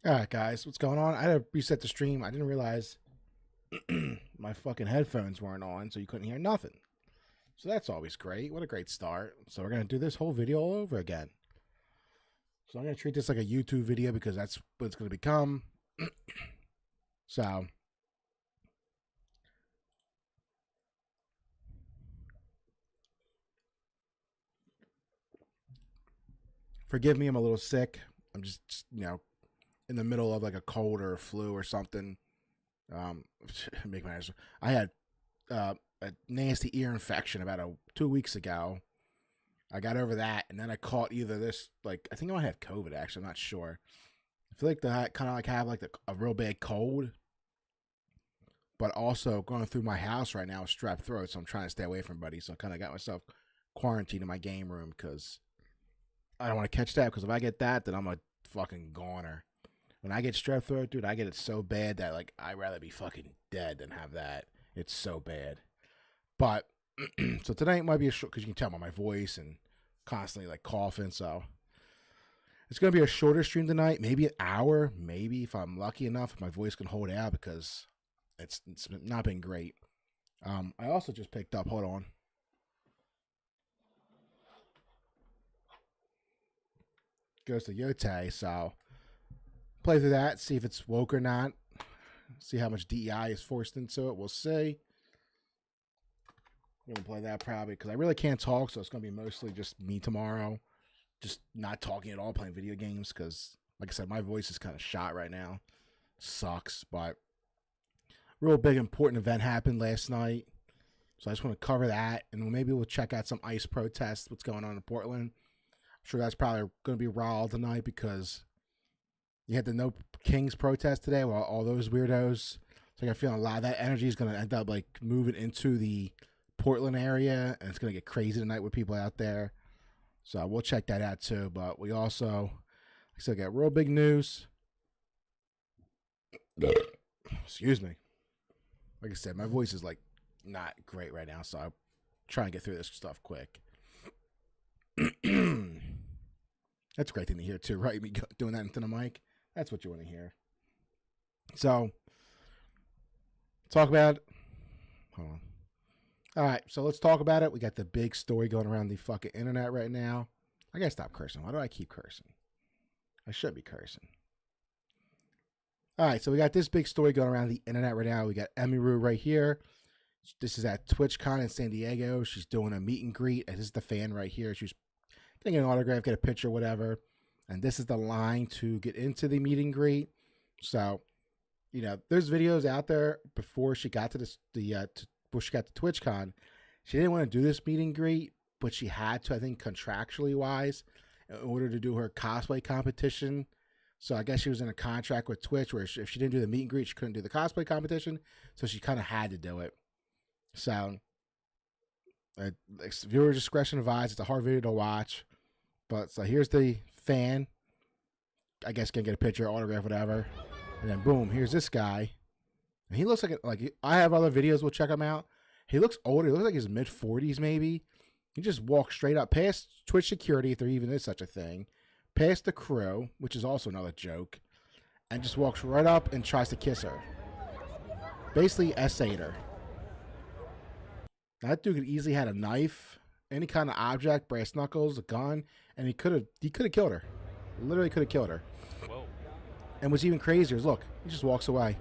All right, guys, what's going on? I had to reset the stream. I didn't realize my fucking headphones weren't on, so you couldn't hear nothing. So that's always great. What a great start. So we're going to do this whole video all over again. So I'm going to treat this like a YouTube video because that's what it's going to become. So forgive me, I'm a little sick. I'm just in the middle of like a cold or a flu or something. Make my eyes. I had a nasty ear infection about 2 weeks ago. I got over that, and then I caught either this, like, I think I might have COVID, actually. I'm not sure. I feel like I kind of like have like a real bad cold, but also going through my house right now is strep throat, so I'm trying to stay away from everybody. So I kind of got myself quarantined in my game room because I don't want to catch that, because if I get that, then I'm a fucking goner. When I get strep throat, dude, I get it so bad that, like, I'd rather be fucking dead than have that. It's so bad. But so tonight might be a short, because you can tell by my voice and constantly like coughing. So it's gonna be a shorter stream tonight, maybe an hour, maybe if I'm lucky enough, if my voice can hold out, because it's not been great. I also just picked up. Hold on. Goes to Yote, so play through that, see if it's woke or not. See how much DEI is forced into it. We'll see. I'm gonna play that probably because I really can't talk, so it's gonna be mostly just me tomorrow, just not talking at all, playing video games. Because, like I said, my voice is kind of shot right now. Sucks, but real big important event happened last night, so I just want to cover that, and maybe we'll check out some ICE protests. What's going on in Portland? I'm sure that's probably gonna be raw tonight because you had the No Kings protest today. Well, all those weirdos. So I got a feeling a lot of that energy is gonna end up like moving into the Portland area, and it's gonna get crazy tonight with people out there. So we'll check that out too. But we also, like I said, got real big news. Excuse me. Like I said, my voice is like not great right now, so I'm trying to get through this stuff quick. That's a great thing to hear too, right? Me doing that into the mic. That's what you want to hear. So talk about. Hold on. All right, so let's talk about it. We got the big story going around the fucking internet right now. I gotta stop cursing. Why do I keep cursing? I should be cursing. All right, so we got this big story going around the internet right now. We got Emiru right here. This is at TwitchCon in San Diego. She's doing a meet and greet. And this is the fan right here. She's getting an autograph, get a picture, whatever. And this is the line to get into the meet and greet. So, there's videos out there before she got to before she got to TwitchCon. She didn't want to do this meet and greet, but she had to, I think, contractually wise, in order to do her cosplay competition. So I guess she was in a contract with Twitch where if she didn't do the meet and greet, she couldn't do the cosplay competition. So she kind of had to do it. So viewer discretion advised. It's a hard video to watch. But so here's the fan. I guess can get a picture, autograph, whatever. And then boom, here's this guy. And he looks like I have other videos. We'll check him out. He looks older. He looks like his mid-40s maybe. He just walks straight up past Twitch security, if there even is such a thing, past the crew, which is also another joke, and just walks right up and tries to kiss her. Basically, essayed her. That dude could easily had a knife, any kind of object, brass knuckles, a gun, and he could have killed her. Literally could have killed her. Whoa. And what's even crazier is, look, he just walks away.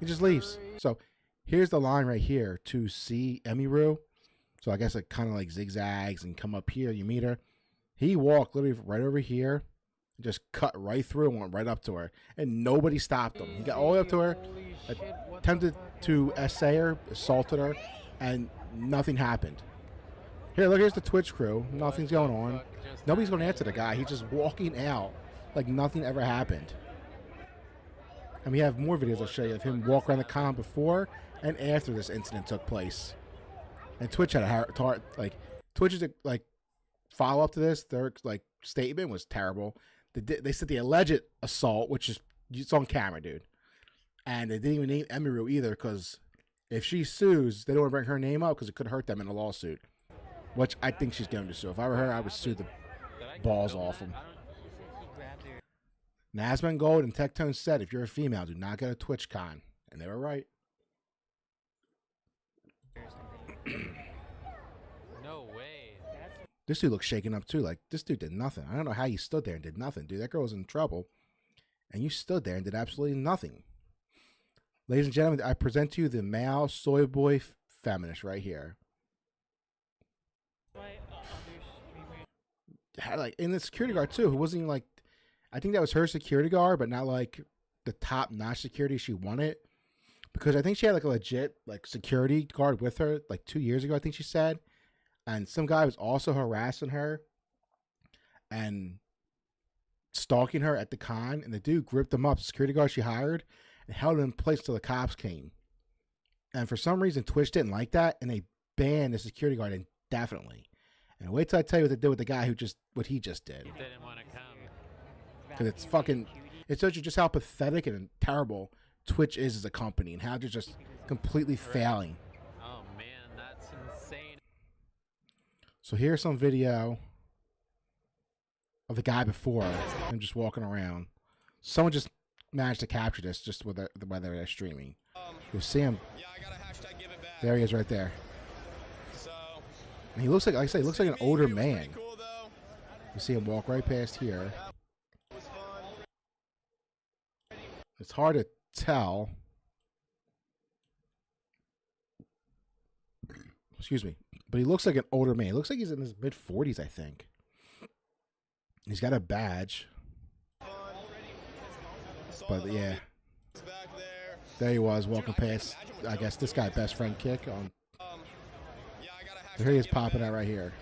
He just leaves. So here's the line right here to see Emiru. So I guess it kind of like zigzags and come up here. You meet her. He walked literally right over here, just cut right through and went right up to her. And nobody stopped him. He got all the way up to her, attempted to essay her, assaulted her, and nothing happened. Here, look, here's the Twitch crew. Nothing's going on. Nobody's going to answer the guy. He's just walking out like nothing ever happened. And we have more videos I'll show you of him walk around the con before and after this incident took place. And Twitch had a Twitch's follow up to this. Their statement was terrible. They said the alleged assault, which is it's on camera, dude. And they didn't even name Emiru either, because if she sues, they don't want to bring her name up because it could hurt them in a lawsuit. Which I think she's going to sue. If I were her, I would sue the balls off them. Nasman Gold and Tectone said, if you're a female, do not go to TwitchCon. And they were right. No way. This dude looks shaken up too. Like, this dude did nothing. I don't know how you stood there and did nothing, dude. That girl was in trouble. And you stood there and did absolutely nothing. Ladies and gentlemen, I present to you the male soy boy feminist right here. Had, like, in the security guard too, who wasn't even like, I think that was her security guard, but not like the top notch security she wanted. Because I think she had like a legit like security guard with her like 2 years ago, I think she said. And some guy was also harassing her and stalking her at the con. And the dude gripped him up, the security guard she hired, and held him in place till the cops came. And for some reason, Twitch didn't like that, and they banned the security guard indefinitely. And wait till I tell you what they did with the guy who just, what he just did. He didn't want to come. Because it's fucking, it shows you just how pathetic and terrible Twitch is as a company and how they're just completely failing. Oh man, that's insane. So here's some video of the guy before him just walking around. Someone just managed to capture this just whether they're streaming. You'll see him. There he is right there. And he looks like I say, he looks like an older man. You see him walk right past here. It's hard to tell. Excuse me. But he looks like an older man. He looks like he's in his mid-40s, I think. He's got a badge. But yeah. There he was walking past, I guess, this guy, best friend kick on. So here he is popping out right here.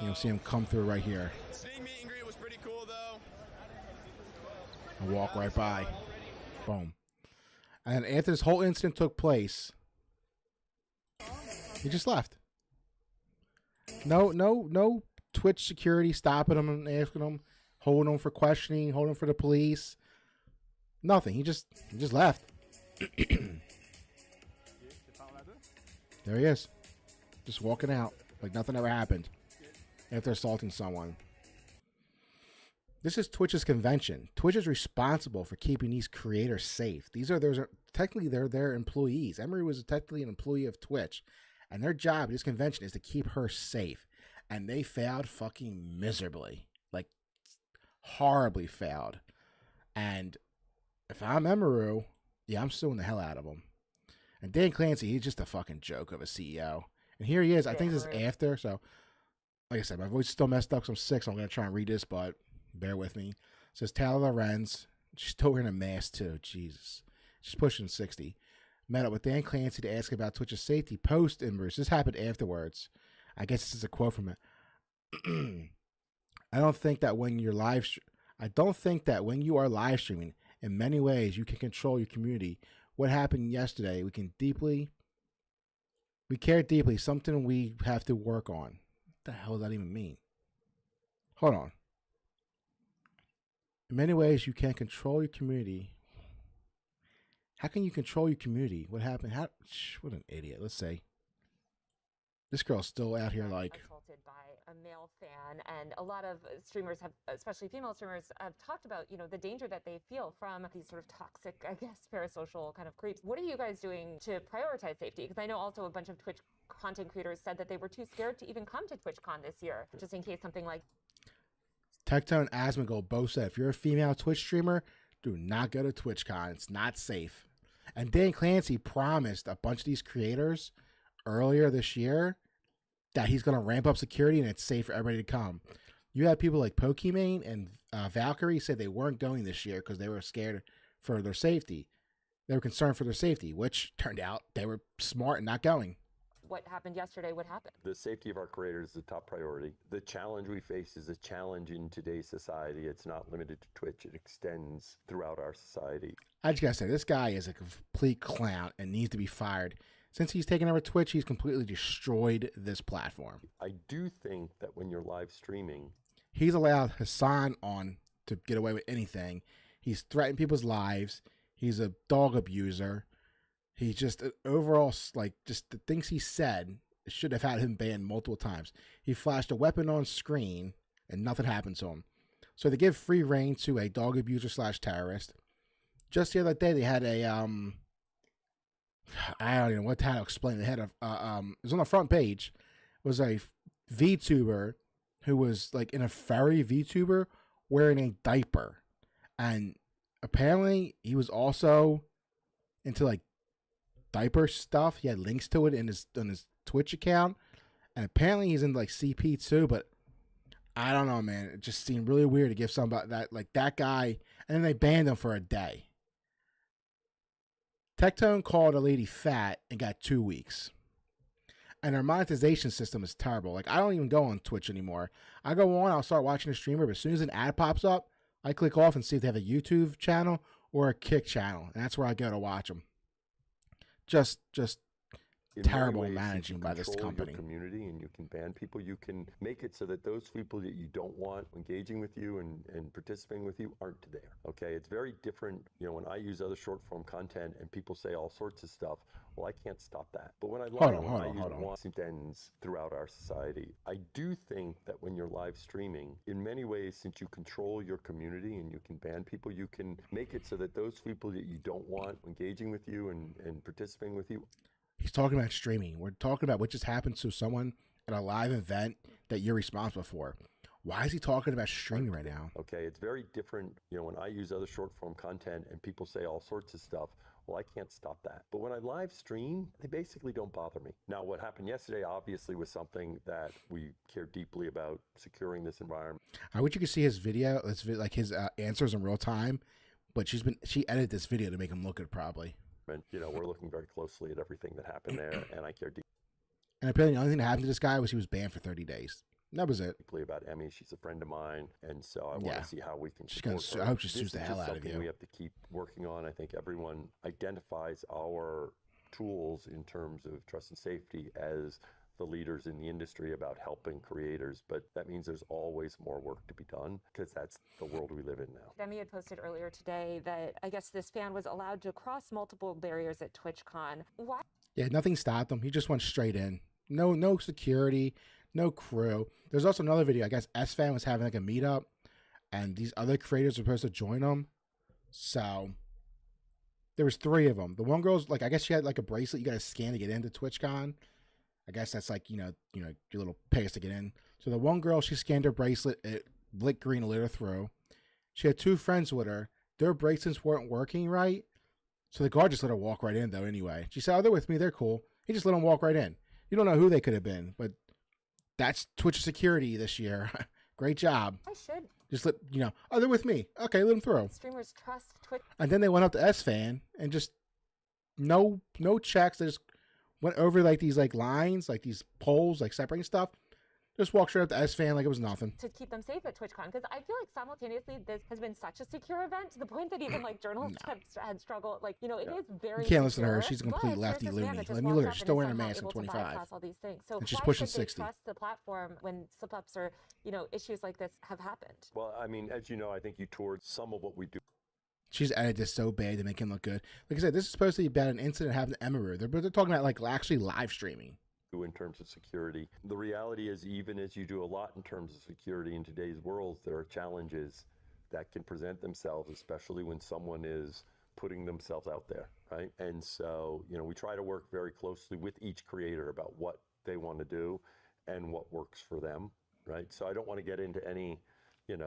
You'll see him come through right here. And walk right by. Boom. And after this whole incident took place, he just left. No Twitch security stopping him and asking him, holding him for questioning, holding him for the police. Nothing. He just left. There he is. Just walking out like nothing ever happened after assaulting someone. This is Twitch's convention. Twitch is responsible for keeping these creators safe. Technically they're their employees. Emiru was technically an employee of Twitch, and their job at this convention is to keep her safe. And they failed fucking miserably, like horribly failed. And if I'm Emiru, yeah, I'm suing the hell out of him. And Dan Clancy, he's just a fucking joke of a CEO. And here he is. I think this is after. So, like I said, my voice is still messed up because I'm sick, so I'm going to try and read this, but bear with me. It says Taylor Lorenz. She's still wearing a mask, too. Jesus. She's pushing 60. Met up with Dan Clancy to ask about Twitch's safety post Emiru. This happened afterwards. I guess this is a quote from it. I don't think that when you are live streaming, in many ways you can control your community. What happened yesterday, we care deeply, something we have to work on. What the hell does that even mean? Hold on. In many ways you can control your community. How can you control your community? What happened? What an idiot. Let's say. This girl's still out here like assaulted by a male fan, and a lot of streamers have, especially female streamers, have talked about, the danger that they feel from these sort of toxic, I guess, parasocial kind of creeps. What are you guys doing to prioritize safety? Because I know also a bunch of Twitch content creators said that they were too scared to even come to TwitchCon this year, just in case something like Tectone and Asmongold both said, if you're a female Twitch streamer, do not go to TwitchCon. It's not safe. And Dan Clancy promised a bunch of these creators earlier this year that he's going to ramp up security and it's safe for everybody to come. You had people like Pokimane and Valkyrie say they weren't going this year because they were scared for their safety. They were concerned for their safety, which turned out they were smart and not going. what happened yesterday would happen. The safety of our creators is the top priority. The challenge we face is a challenge in today's society. It's not limited to Twitch. It extends throughout our society. I just gotta say, this guy is a complete clown and needs to be fired. Since he's taken over Twitch, he's completely destroyed this platform. I do think that when you're live streaming, he's allowed Hassan on to get away with anything. He's threatened people's lives. He's a dog abuser. He's just overall, like, just the things he said should have had him banned multiple times. He flashed a weapon on screen and nothing happened to him. So they give free reign to a dog abuser / terrorist. Just the other day, they had a I don't even know what to explain. They had a it was on the front page. It was a VTuber who was like in a furry VTuber wearing a diaper, and apparently he was also into like diaper stuff. He had links to it in his Twitch account, and apparently he's in like CP too. But I don't know, man. It just seemed really weird to give somebody that guy, and then they banned him for a day. Tectone called a lady fat and got 2 weeks. And their monetization system is terrible. Like, I don't even go on Twitch anymore. I go on, I'll start watching the streamer, but as soon as an ad pops up, I click off and see if they have a YouTube channel or a Kick channel. And that's where I go to watch them. Just terrible managing by this company. Your community, and you can ban people. You can make it so that those people that you don't want engaging with you and participating with you aren't there. Okay, it's very different. You know, when I use other short form content and people say all sorts of stuff, well, I can't stop that. But when I use extends throughout our society, I do think that when you're live streaming, in many ways, since you control your community and you can ban people, you can make it so that those people that you don't want engaging with you and participating with you. He's talking about streaming. We're talking about what just happened to someone at a live event that you're responsible for. Why is he talking about streaming right now? Okay, it's very different. You know, when I use other short form content and people say all sorts of stuff, well, I can't stop that. But when I live stream, they basically don't bother me. Now, what happened yesterday obviously was something that we care deeply about, securing this environment. I wish you could see his video, like his answers in real time, but she edited this video to make him look good probably. And, you know, we're looking very closely at everything that happened there, and I care deeply. And apparently the only thing that happened to this guy was he was banned for 30 days. That was it. About Emmy, she's a friend of mine, and so I want to see how we can support her. I hope she sues the hell out of you. We have to keep working on. I think everyone identifies our tools in terms of trust and safety as the leaders in the industry about helping creators, but that means there's always more work to be done because that's the world we live in now. Demi had posted earlier today that I guess this fan was allowed to cross multiple barriers at TwitchCon. Why? Yeah, nothing stopped him. He just went straight in. No security, no crew. There's also another video. I guess S-Fan was having like a meetup, and these other creators were supposed to join them. So there was 3 of them. The one girl's like, I guess she had like a bracelet you got to scan to get into TwitchCon. I guess that's like, you know, your little pass to get in. So the one girl, she scanned her bracelet, it lit green to let her through. She had 2 friends with her. Their bracelets weren't working right. So the guard just let her walk right in though anyway. She said, oh, they're with me, they're cool. He just let them walk right in. You don't know who they could have been, but that's Twitch security this year. Great job. I should. Just let, oh, they're with me. Okay, let them through. Streamers trust Twitch. And then they went up to S-Fan and just no checks. They just went over like these like lines, like these poles, like separating stuff. Just walked straight up to S-Fan like it was nothing. To keep them safe at TwitchCon, because I feel like simultaneously this has been such a secure event to the point that even like journalists had struggled. Like, it is very You can't listen to her. secure, She's a complete lefty loony. Let me look at her. She's still wearing a mask in 25. All these things. So and she's why pushing should they 60. trust the platform when slip-ups or, issues like this have happened? Well, I mean, as you know, I think you toured some of what we do. She's edited this so bad to make him look good. Like I said, this is supposed to be about an incident happened to Emiru. They're talking about like actually live streaming. In terms of security, the reality is, even as you do a lot in terms of security in today's world, there are challenges that can present themselves, especially when someone is putting themselves out there, right? And so, we try to work very closely with each creator about what they want to do and what works for them, right? So I don't want to get into any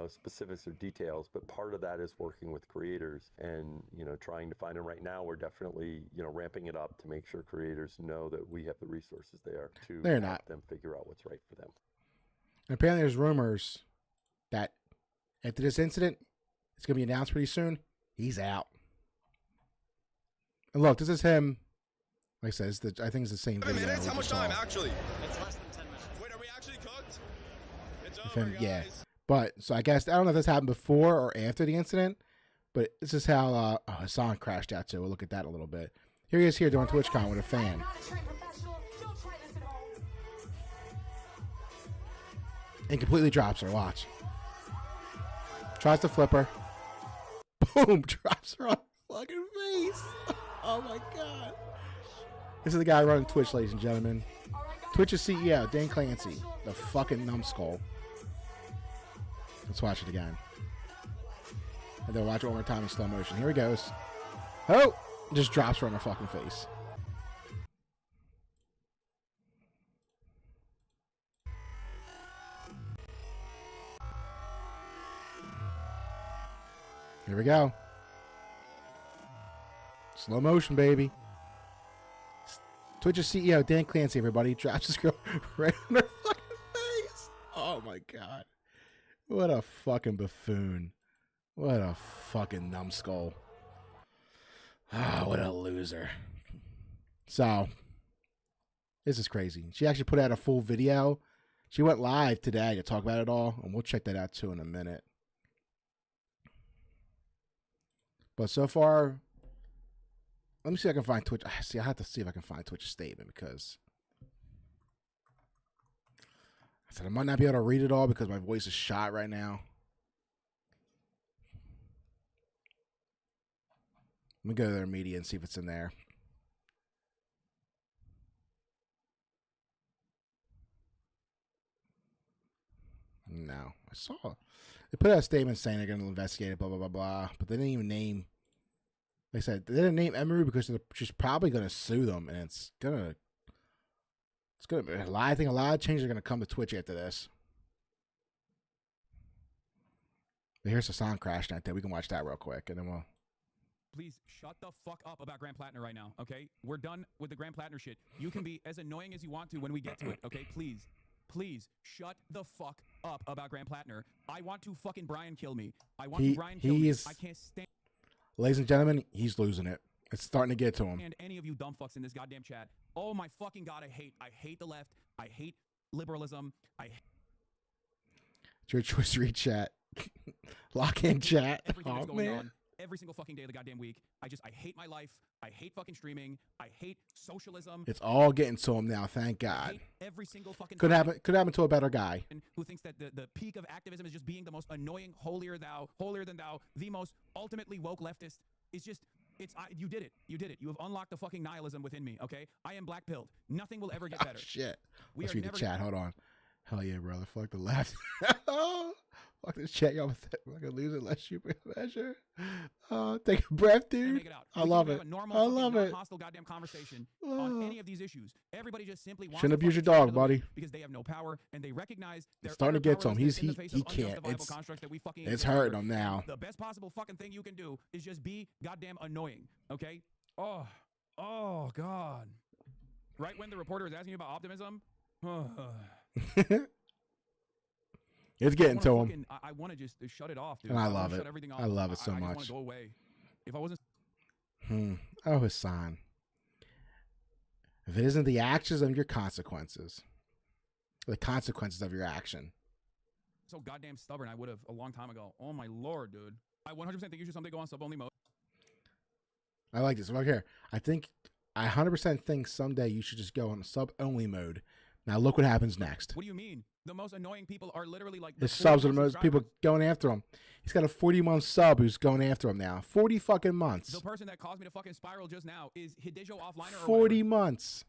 specifics or details, but part of that is working with creators and, trying to find them. Right now, we're definitely, ramping it up to make sure creators know that we have the resources there to help them figure out what's right for them. And apparently there's rumors that after this incident, it's going to be announced pretty soon, he's out. And look, this is him. Like I said, I think it's the same video. Minutes? How much time, actually? It's less than 10 minutes. Wait, are we actually cooked? It's over, him, guys. yeah. But, so I guess, I don't know if this happened before or after the incident, but this is how Hassan crashed out too. We'll look at that a little bit. Here he is here doing TwitchCon with a fan. And completely drops her, watch. Tries to flip her. Boom, drops her on the fucking face. Oh my God. This is the guy running Twitch, ladies and gentlemen. Twitch's CEO, Dan Clancy, the fucking numbskull. Let's watch it again. And then watch it one more time in slow motion. Here he goes. Oh! Just drops right on her fucking face. Here we go. Slow motion, baby. Twitch's CEO, Dan Clancy, everybody, drops his girl right on her fucking face. Oh, my God. What a fucking buffoon. What a fucking numbskull. Ah, what a loser. So, this is crazy. She actually put out a full video. She went live today to talk about it all, and we'll check that out too in a minute. But so far, let me see if I can find Twitch. See, I have to see if I can find Twitch's statement because I said I might not be able to read it all because my voice is shot right now. Let me go to their media and see if it's in there. No, I saw they put out a statement saying they're going to investigate it, blah blah blah blah, but they didn't even name. They said they didn't name Emiru because she's probably going to sue them, and it's gonna be a lot. I think a lot of changes are going to come to Twitch after this. But here's the sound crash right there. We can watch that real quick, and then we'll. Please shut the fuck up about Grand Platinum right now, okay? We're done with the Grand Platinum shit. You can be as annoying as you want to when we get to it, okay? Please, shut the fuck up about Grand Platinum. I want to fucking Brian kill me. I want to Brian kill me. I can't stand. Ladies and gentlemen, he's losing it. It's starting to get to him. And any of you dumb fucks in this goddamn chat. Oh my fucking God, I hate the left. I hate liberalism. It's your choice to read chat. Lock in chat. Everything that's Oh, going man. on every single fucking day of the goddamn week. I hate my life. I hate fucking streaming. I hate socialism. It's all getting to him now, thank I God. hate every single fucking Could time. happen to a better guy. Who thinks that the peak of activism is just being the most annoying, holier than thou, the most ultimately woke leftist. It's just, you did it. You did it. You have unlocked the fucking nihilism within me, okay? I am black pilled. Nothing will ever get better. Shit. We Let's are read the never chat. Hold on. Hell yeah, brother. Fuck the left. Fuck this chat. Y'all not gonna lose it unless you measure. Take a breath, dude. Make it out. I We love can it. have a normal, I love it. hostile goddamn conversation on any of these issues. Everybody just simply wants Shouldn't to abuse your fucking dog, shit out of buddy. them because they have no power and they recognize It's their starting to get to him. powerlessness in the face He of can't. unjustifiable constructs that we fucking It's encounter. hurting him now. The best possible fucking thing you can do is just be goddamn annoying, okay? Oh God. Right when the reporter is asking you about optimism, It's getting to him. I want to just shut it off, dude. And I wanna love shut it. everything off. I love it so I just much. want to go away. If I wasn't Oh, Hassan. If it isn't the actions of your consequences, the consequences of your action. so goddamn stubborn, I would have a long time ago. Oh my Lord, dude. I 100% think you should someday go on sub-only mode. I like this. Look here. I 100% think someday you should just go on a sub-only mode. Now look what happens next. What do you mean? The most annoying people are literally like His subs are the most people subscribers. going after him. He's got a 40-month sub who's going after him now. 40 fucking months. The person that caused me to fucking spiral just now is Hidejo Offliner or 40 whatever. months.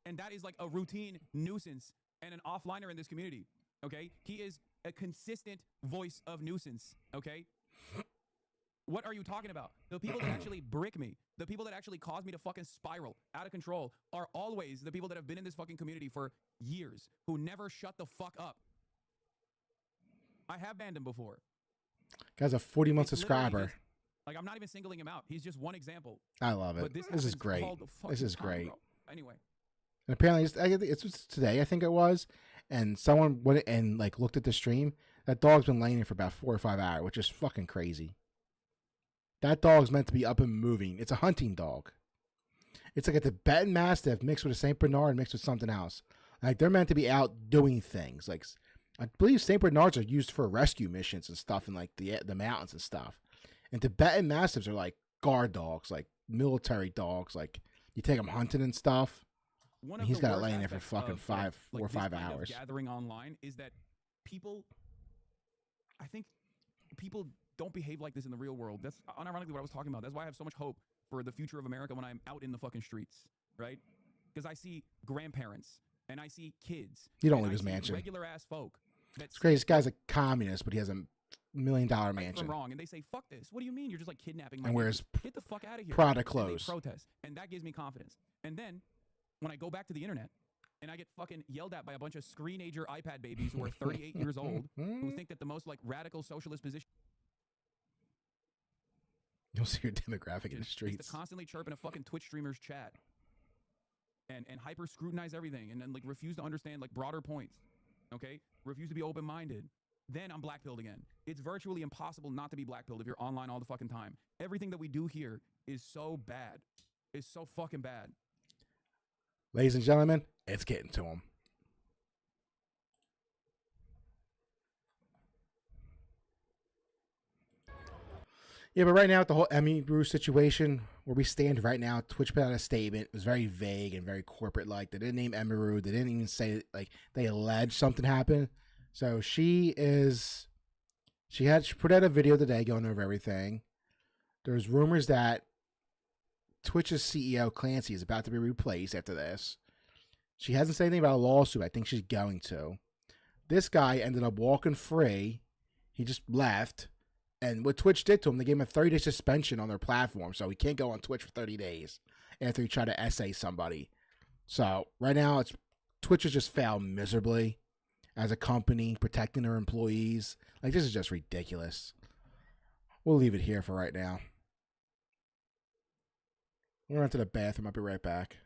And that is like a routine nuisance and an offliner in this community. Okay? He is a consistent voice of nuisance. Okay? What are you talking about? The people that actually brick me, the people that actually cause me to fucking spiral out of control are always the people that have been in this fucking community for years, who never shut the fuck up. I have banned him before. Guy's a 40-month It's literally subscriber. just- like, I'm not even singling him out. He's just one example. I love it. But this This is happens great. all the This fucking is time, great. bro. Anyway. And apparently, it's today, I think it was, and someone went and like looked at the stream. That dog's been laying there for about 4 or 5 hours, which is fucking crazy. That dog's meant to be up and moving. It's a hunting dog. It's like a Tibetan Mastiff mixed with a Saint Bernard mixed with something else. Like they're meant to be out doing things. Like I believe Saint Bernards are used for rescue missions and stuff in like the mountains and stuff. And Tibetan Mastiffs are like guard dogs, like military dogs. Like you take them hunting and stuff. One And of he's the got it worst laying there for aspects fucking of, 4 or this 5 kind of hours. gathering online is that people, I think people don't behave like this in the real world. That's unironically what I was talking about. That's why I have so much hope for the future of America when I'm out in the fucking streets, right? Because I see grandparents and I see kids. You don't and leave I his see mansion. Regular ass folk. It's crazy. This guy's a communist, but he has a million From mansion wrong, and they say, "Fuck this." What do you mean? You're just like kidnapping my and wears baby? Get the fuck out of here. Prada And they clothes. protest, and that gives me confidence. And then when I go back to the internet and I get fucking yelled at by a bunch of screenager iPad babies who are 38 years old who think that the most like radical socialist position You'll see your demographic in the is streets. to constantly chirp in a fucking Twitch streamer's chat and hyper scrutinize everything and then like refuse to understand like broader points. Okay? Refuse to be open-minded. Then I'm blackpilled again. It's virtually impossible not to be blackpilled if you're online all the fucking time. Everything that we do here is so bad. It's so fucking bad. Ladies and gentlemen, it's getting to him. Yeah, but right now, with the whole Emiru situation, where we stand right now, Twitch put out a statement. It was very vague and very corporate-like. They didn't name Emiru. They didn't even say, like, they alleged something happened. So she put out a video today going over everything. There's rumors that Twitch's CEO, Clancy, is about to be replaced after this. She hasn't said anything about a lawsuit. I think she's going to. This guy ended up walking free. He just left. And what Twitch did to him, they gave him a 30-day suspension on their platform, so he can't go on Twitch for 30 days after he tried to essay somebody. So right now, Twitch has just failed miserably as a company, protecting their employees. Like, this is just ridiculous. We'll leave it here for right now. I'm going to run to the bathroom. I'll be right back.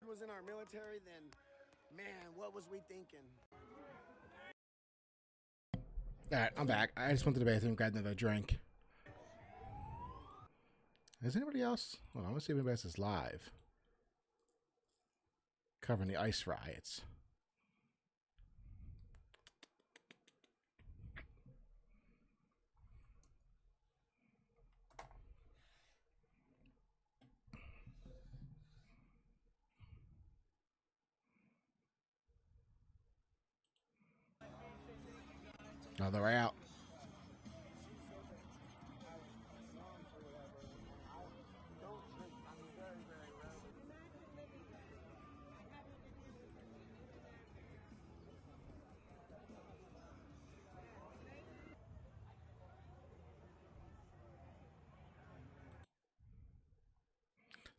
was in our military, then, man, what was we thinking? All right, I'm back. I just went to the bathroom, grabbed another drink. Is anybody else? Hold on, let's see if anybody else is live. Covering the ICE riots. Oh, they're out.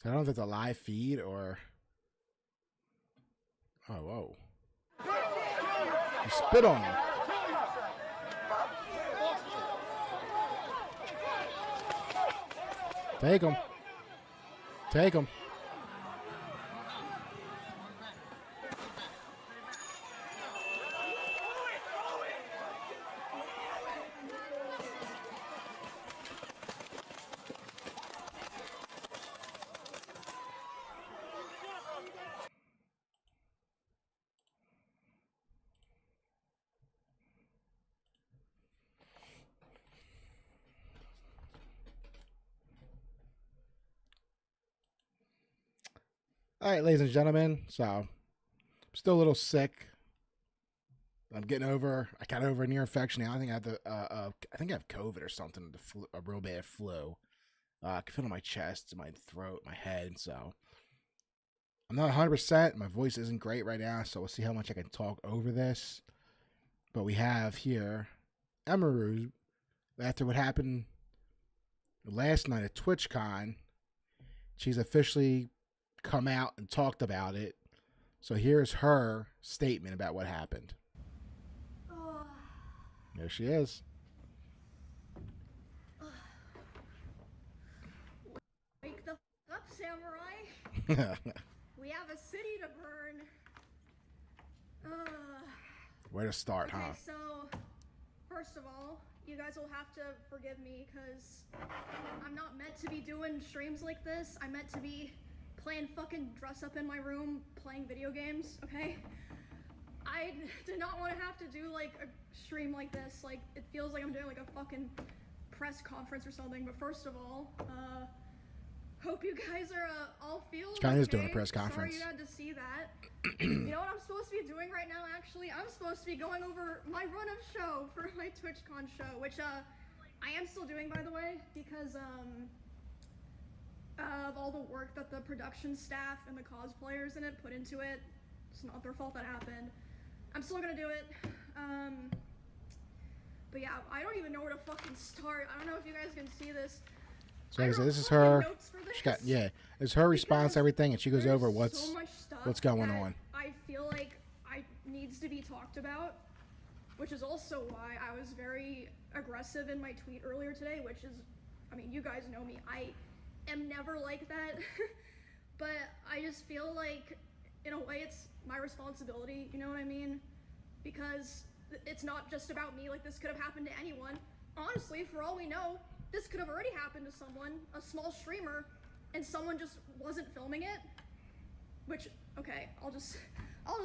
So I don't know if it's a live feed or... Oh, whoa. You spit on me. Take him. Take him. All right, ladies and gentlemen. So, I'm still a little sick. I got over an ear infection now. I think I have I have COVID or something, a real bad flu. I can feel it in my chest, my throat, my head. So, I'm not 100%. My voice isn't great right now, so we'll see how much I can talk over this. But we have here Emiru, after what happened last night at TwitchCon. She's officially come out and talked about it. So here's her statement about what happened. There she is. Wake the up, samurai. We have a city to burn. Where to start, okay, huh? So, first of all, you guys will have to forgive me because I'm not meant to be doing streams like this. I'm meant to be playing fucking dress up in my room, playing video games, okay? I did not want to have to do like a stream like this. Like, it feels like I'm doing like a fucking press conference or something. But first of all, hope you guys are all feeling Kind of okay. doing a press conference. Sorry you had to see that. You know what I'm supposed to be doing right now, actually? I'm supposed to be going over my run-up show for my TwitchCon show, which I am still doing, by the way, because of all the work that the production staff and the cosplayers in it put into it. It's not their fault that happened. I'm still gonna do it. But yeah, I don't even know where to fucking start. I don't know if you guys can see this. So like I said, this is her. She got, yeah, it's her response to everything, and she goes over what's going on. I feel like needs to be talked about, which is also why I was very aggressive in my tweet earlier today, which is, I mean, you guys know me. I am never like that, but I just feel like, in a way, it's my responsibility, you know what I mean? Because it's not just about me, like this could have happened to anyone. Honestly, for all we know, this could have already happened to someone, a small streamer, and someone just wasn't filming it. Which, okay, I'll just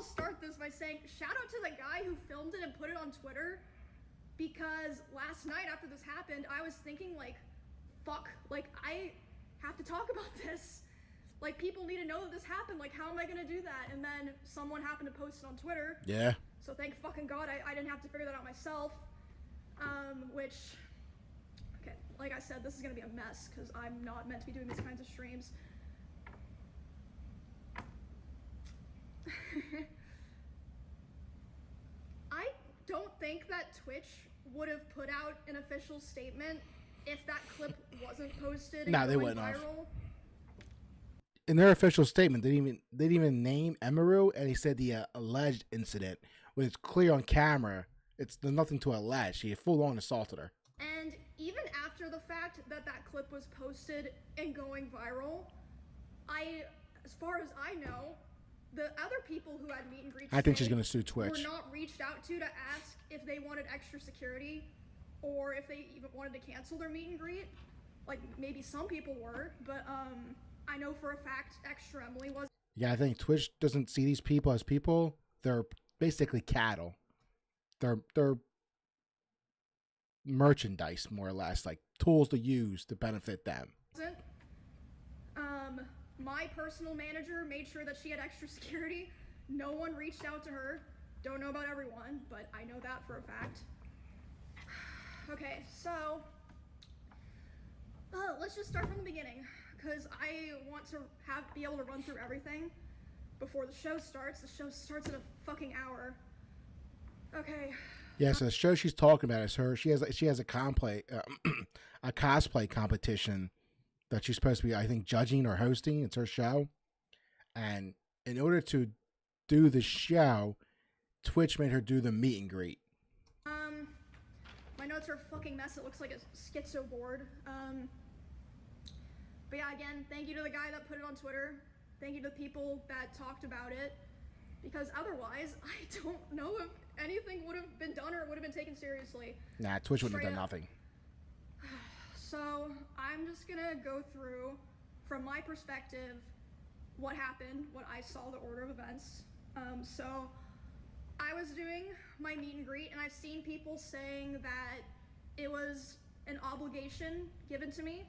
start this by saying, shout out to the guy who filmed it and put it on Twitter, because last night after this happened, I was thinking like, fuck, like I have to talk about this. Like, people need to know that this happened. Like, how am I gonna do that? And then someone happened to post it on Twitter. Yeah. So thank fucking God I didn't have to figure that out myself. Which, okay, like I said, this is gonna be a mess because I'm not meant to be doing these kinds of streams. I don't think that Twitch would have put out an official statement if that clip wasn't posted and No, they going wouldn't have. viral. In their official statement, they didn't even name Emiru, and he said the alleged incident. When it's clear on camera, there's nothing to allege. He full on assaulted her. And even after the fact that that clip was posted and going viral, as far as I know, the other people who had meet and greets I think she's today gonna sue Twitch. were not reached out to ask if they wanted extra security or if they even wanted to cancel their meet and greet. Like, maybe some people were, but I know for a fact Extra Emily was. Yeah, I think Twitch doesn't see these people as people. They're basically cattle. They're merchandise, more or less, like tools to use to benefit them. My personal manager made sure that she had extra security. No one reached out to her. Don't know about everyone, but I know that for a fact. Okay, so let's just start from the beginning, because I want to be able to run through everything before the show starts. The show starts in a fucking hour. Okay. Yeah, so the show she's talking about is her. She has a cosplay competition that she's supposed to be, I think, judging or hosting. It's her show, and in order to do the show, Twitch made her do the meet and greet. My notes are a fucking mess. It looks like a schizo board. But yeah, again, thank you to the guy that put it on Twitter. Thank you to the people that talked about it, because otherwise, I don't know if anything would have been done or would have been taken seriously. Nah, Twitch wouldn't have done nothing. So I'm just gonna go through, from my perspective, what happened, what I saw, the order of events. So I was doing my meet and greet, and I've seen people saying that it was an obligation given to me,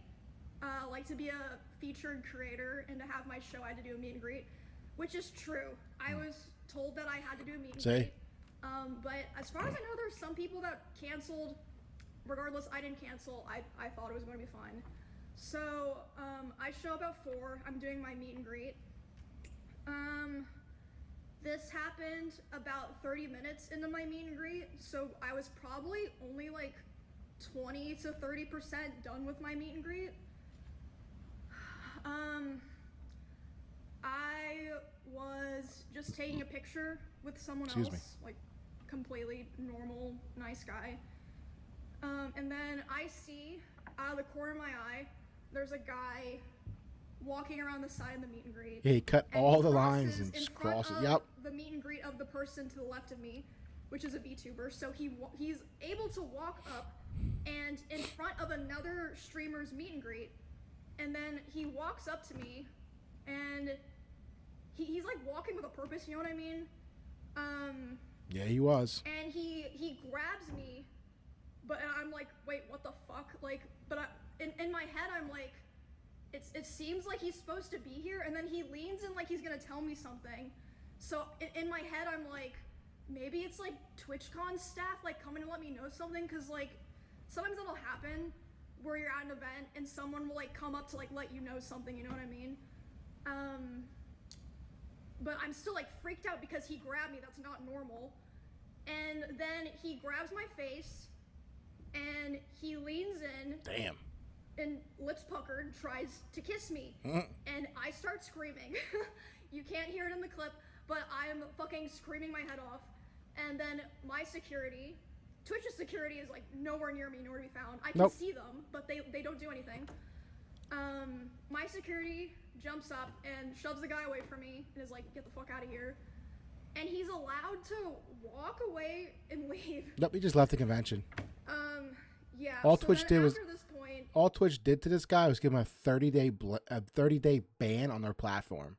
like to be a featured creator and to have my show. I had to do a meet and greet, which is true. I was told that I had to do a meet and greet. But as far as I know, there's some people that canceled. Regardless, I didn't cancel. I thought it was going to be fine. So I show up at 4. I'm doing my meet and greet. This happened about 30 minutes into my meet and greet, so I was probably only like 20 to 30% done with my meet and greet. I was just taking a picture with someone else, like completely normal, nice guy. And then I see out of the corner of my eye, there's a guy walking around the side of the meet and greet. Yeah, he cut all the lines and just crossed it. Yep. The meet and greet of the person to the left of me, which is a VTuber. So he's able to walk up and in front of another streamer's meet and greet, and then he walks up to me, and he's like walking with a purpose. You know what I mean? Yeah, he was. And he grabs me. But I'm like, wait, what the fuck? Like, but in my head, I'm like, it seems like he's supposed to be here, and then he leans in like he's gonna tell me something. So in my head, I'm like, maybe it's like TwitchCon staff like coming to let me know something, because like sometimes it'll happen where you're at an event and someone will like come up to like let you know something. You know what I mean? But I'm still like freaked out because he grabbed me. That's not normal. And then he grabs my face. And he leans in. Damn. And lips puckered, tries to kiss me. And I start screaming. You can't hear it in the clip, but I'm fucking screaming my head off. And then my security, Twitch's security, is like nowhere near me, nowhere to be found. I can see them, but they don't do anything. My security jumps up and shoves the guy away from me and is like, get the fuck out of here. And he's allowed to walk away and leave. Nope, he just left the convention. Yeah. All so Twitch did was this point, all Twitch did to this guy was give him a 30-day ban on their platform.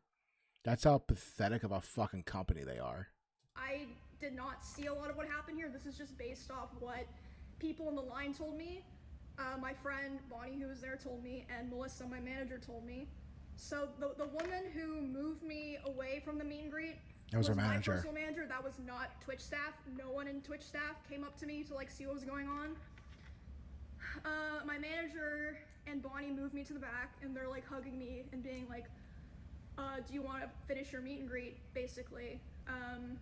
That's how pathetic of a fucking company they are. I did not see a lot of what happened here. This is just based off what people in the line told me. My friend Bonnie, who was there, told me, and Melissa, my manager, told me. So the woman who moved me away from the meet and greet was her manager. My personal manager. That was not Twitch staff. No one in Twitch staff came up to me to like see what was going on. My manager and Bonnie moved me to the back, and they're like hugging me and being like, do you want to finish your meet and greet, basically. And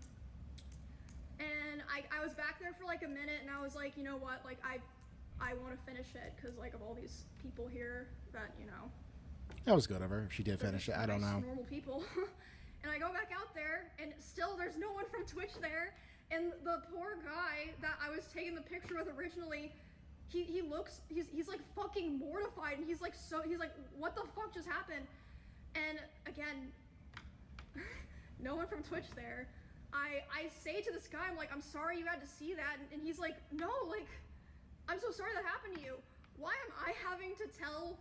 I was back there for like a minute, and I was like, you know what, like I want to finish it because like of all these people here that, you know. That was good of her. If she did finish it, I don't know. Normal people. And I go back out there, and still there's no one from Twitch there. And the poor guy that I was taking the picture with originally, he looks, he's like fucking mortified, and he's like, what the fuck just happened? And again, no one from Twitch there. I say to this guy, I'm like, I'm sorry you had to see that, and he's like, no, like, I'm so sorry that happened to you. Why am I having to tell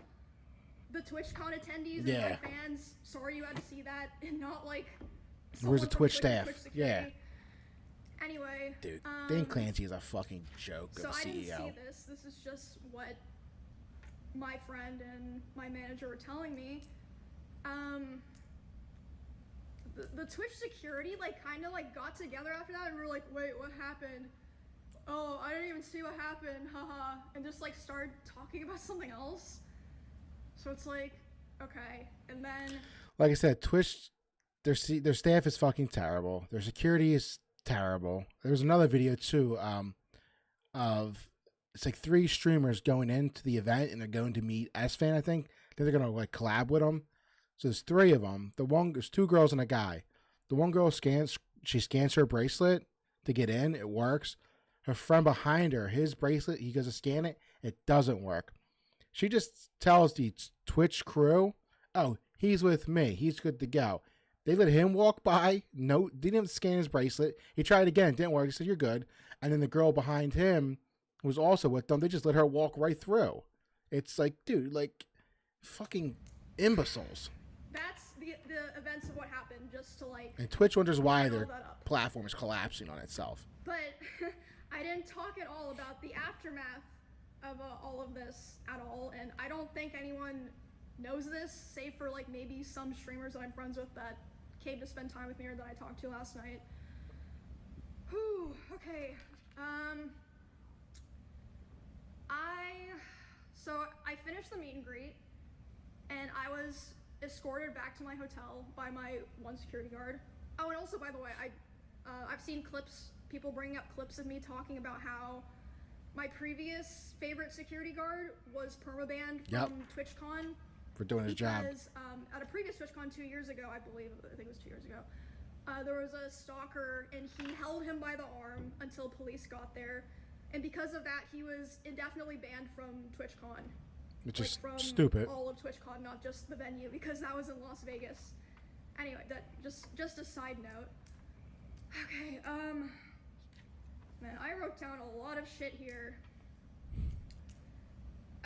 the TwitchCon attendees and my fans, sorry you had to see that, and not like Where's the Twitch staff? Twitch Yeah. Anyway, Dude, Dan Clancy is a fucking joke of a CEO. So I didn't see this. This is just what my friend and my manager were telling me. The Twitch security like kind of like got together after that, and we were like, wait, what happened? Oh, I didn't even see what happened, haha, and just like started talking about something else. So it's like, okay, and then like I said, Twitch, their staff is fucking terrible. Their security is terrible. There was another video too, of it's like 3 streamers going into the event, and they're going to meet S-Fan, I think. Then they're gonna like collab with them. So there's 3 of them. There's 2 girls and a guy. The one girl scans her bracelet to get in. It works. Her friend behind her, his bracelet, he goes to scan it. It doesn't work. She just tells the Twitch crew, oh, he's with me. He's good to go. They let him walk by. No, didn't even scan his bracelet. He tried again. It didn't work. He said, you're good. And then the girl behind him was also with them. They just let her walk right through. It's like, dude, like, fucking imbeciles. that's the events of what happened, just to like. And Twitch wonders why their platform is collapsing on itself. But I didn't talk at all about the aftermath of all of this at all, and I don't think anyone knows this, save for like maybe some streamers that I'm friends with that came to spend time with me or that I talked to last night. Whew, okay. So I finished the meet and greet, and I was escorted back to my hotel by my one security guard. Oh, and also, by the way, I've seen clips, people bringing up clips of me talking about how my previous favorite security guard was permabanned from TwitchCon. For doing his job. Because at a previous TwitchCon 2 years ago, I think it was 2 years ago, there was a stalker, and he held him by the arm until police got there. And because of that, he was indefinitely banned from TwitchCon. Which like is from stupid. All of TwitchCon, not just the venue, because that was in Las Vegas. Anyway, that just a side note. Okay, man, I wrote down a lot of shit here.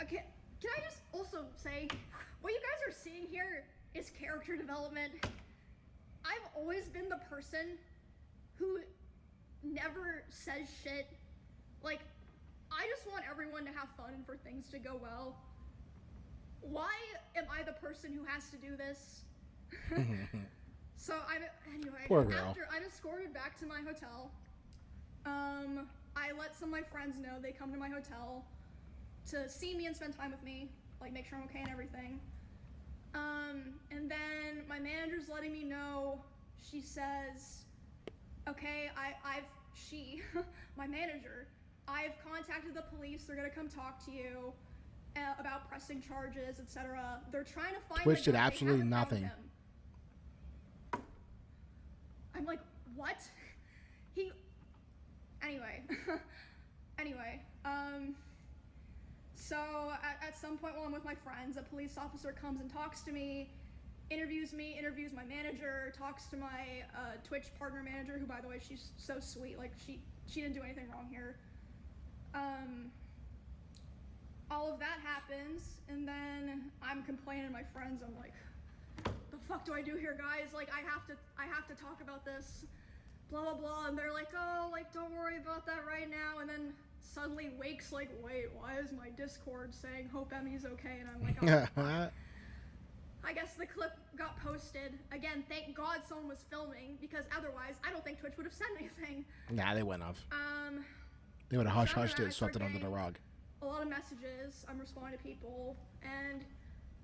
Okay, can I just also say, what you guys are seeing here is character development. I've always been the person who never says shit. Like, I just want everyone to have fun and for things to go well. Why am I the person who has to do this? So anyway, poor girl. After I'm escorted back to my hotel, I let some of my friends know. They come to my hotel to see me and spend time with me, like make sure I'm okay and everything. And then my manager's letting me know. She says, okay, my manager, I've contacted the police. They're gonna come talk to you about pressing charges, etc. They're trying to find Twitch the did guy. absolutely They haven't found nothing. him. I'm like, what? Anyway, so at some point while I'm with my friends, a police officer comes and talks to me, interviews my manager, talks to my Twitch partner manager, who, by the way, she's so sweet. Like, she didn't do anything wrong here. All of that happens, and then I'm complaining to my friends. I'm like, the fuck do I do here, guys? Like, I have to talk about this, blah blah blah. And they're like, oh, like, don't worry about that right now. And then suddenly Wake's like, wait, why is my Discord saying hope Emmy's okay? And I'm like, oh, I guess the clip got posted. Again, thank God someone was filming, because otherwise I don't think Twitch would have said anything. Nah, they wouldn't have. They would have hush-hushed it and swept it under the rug. A lot of messages, I'm responding to people, and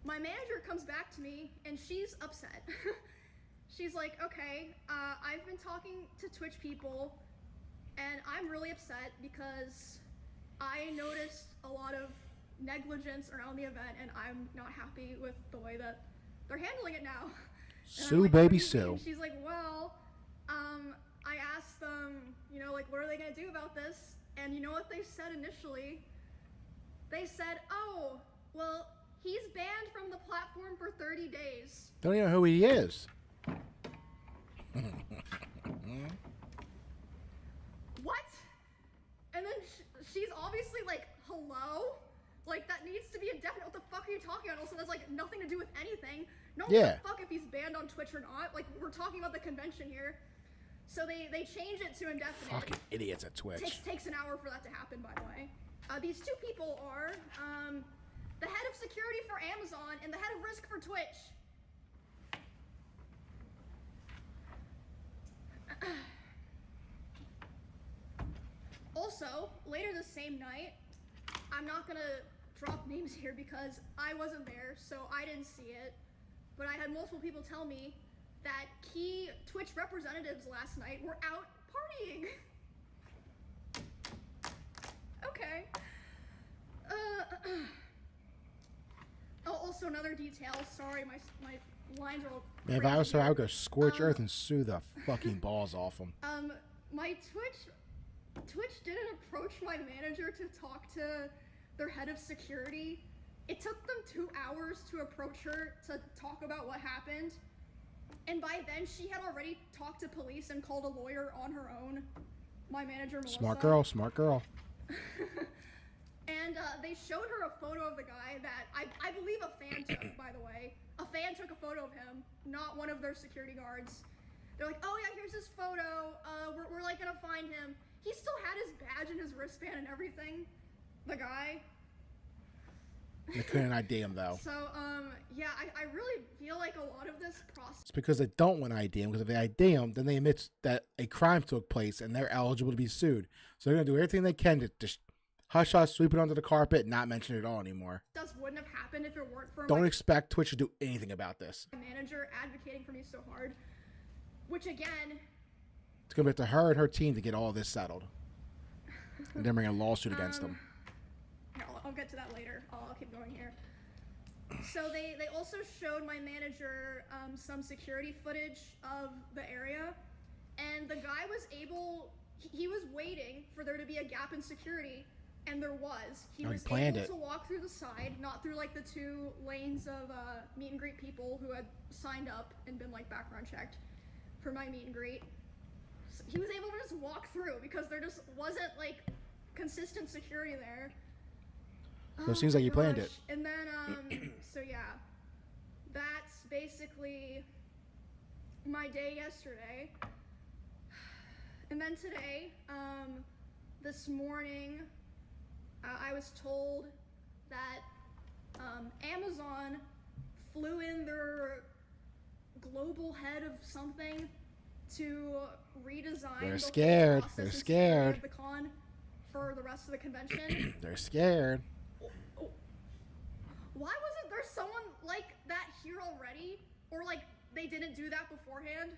my manager comes back to me, and she's upset. She's like, okay, I've been talking to Twitch people, and I'm really upset because I noticed a lot of negligence around the event, and I'm not happy with the way that they're handling it now. Sue, like, baby, sue. She's like, well, I asked them, like, what are they gonna do about this? And you know what they said initially? They said, oh, well, he's banned from the platform for 30 days. Don't even know who he is. What? And then she's obviously like, hello? Like, that needs to be indefinite. What the fuck are you talking about? Also, that's like nothing to do with anything. No one gives a fuck if he's banned on Twitch or not. Like, we're talking about the convention here. So they changed it to indefinite. Fucking idiots at Twitch. Takes an hour for that to happen, by the way. These two people are the head of security for Amazon and the head of risk for Twitch. Also, later the same night, I'm not gonna drop names here because I wasn't there, so I didn't see it. But I had multiple people tell me that key Twitch representatives last night were out partying. Okay. Oh, also another detail. Sorry, my lines are all Man, if I was her, I would go scorch earth and sue the fucking balls off them. My Twitch didn't approach my manager to talk to their head of security. It took them 2 hours to approach her to talk about what happened. And by then, she had already talked to police and called a lawyer on her own. My manager, Melissa. Smart girl, smart girl. And they showed her a photo of the guy that I believe a fan took, by the way. A fan took a photo of him, not one of their security guards. They're like, oh yeah, here's his photo. We're like gonna find him. He still had his badge and his wristband and everything. The guy. They couldn't ID him though. So, yeah, I really feel like a lot of this process. It's because they don't want to ID him, because if they ID him, then they admit that a crime took place and they're eligible to be sued. So they're going to do everything they can to just hush, sweep it under the carpet, and not mention it at all anymore. This wouldn't have happened if it weren't for Don't expect Twitch to do anything about this. My manager advocating for me so hard, which again... It's going to be up to her and her team to get all this settled. And then bring a lawsuit against them. Here, I'll get to that later. I'll keep going here. So they also showed my manager some security footage of the area, and the guy was able, he was waiting for there to be a gap in security, and there was. He was able to walk through the side, not through like the 2 lanes of meet and greet people who had signed up and been like background checked for my meet and greet. So he was able to just walk through because there just wasn't like consistent security there. So it seems like you planned it. And then, so yeah, that's basically my day yesterday. And then today, this morning, I was told that Amazon flew in their global head of something to redesign. They're scared. They're scared. The con for the rest of the convention. They're scared. Why wasn't there someone like that here already? Or like they didn't do that beforehand?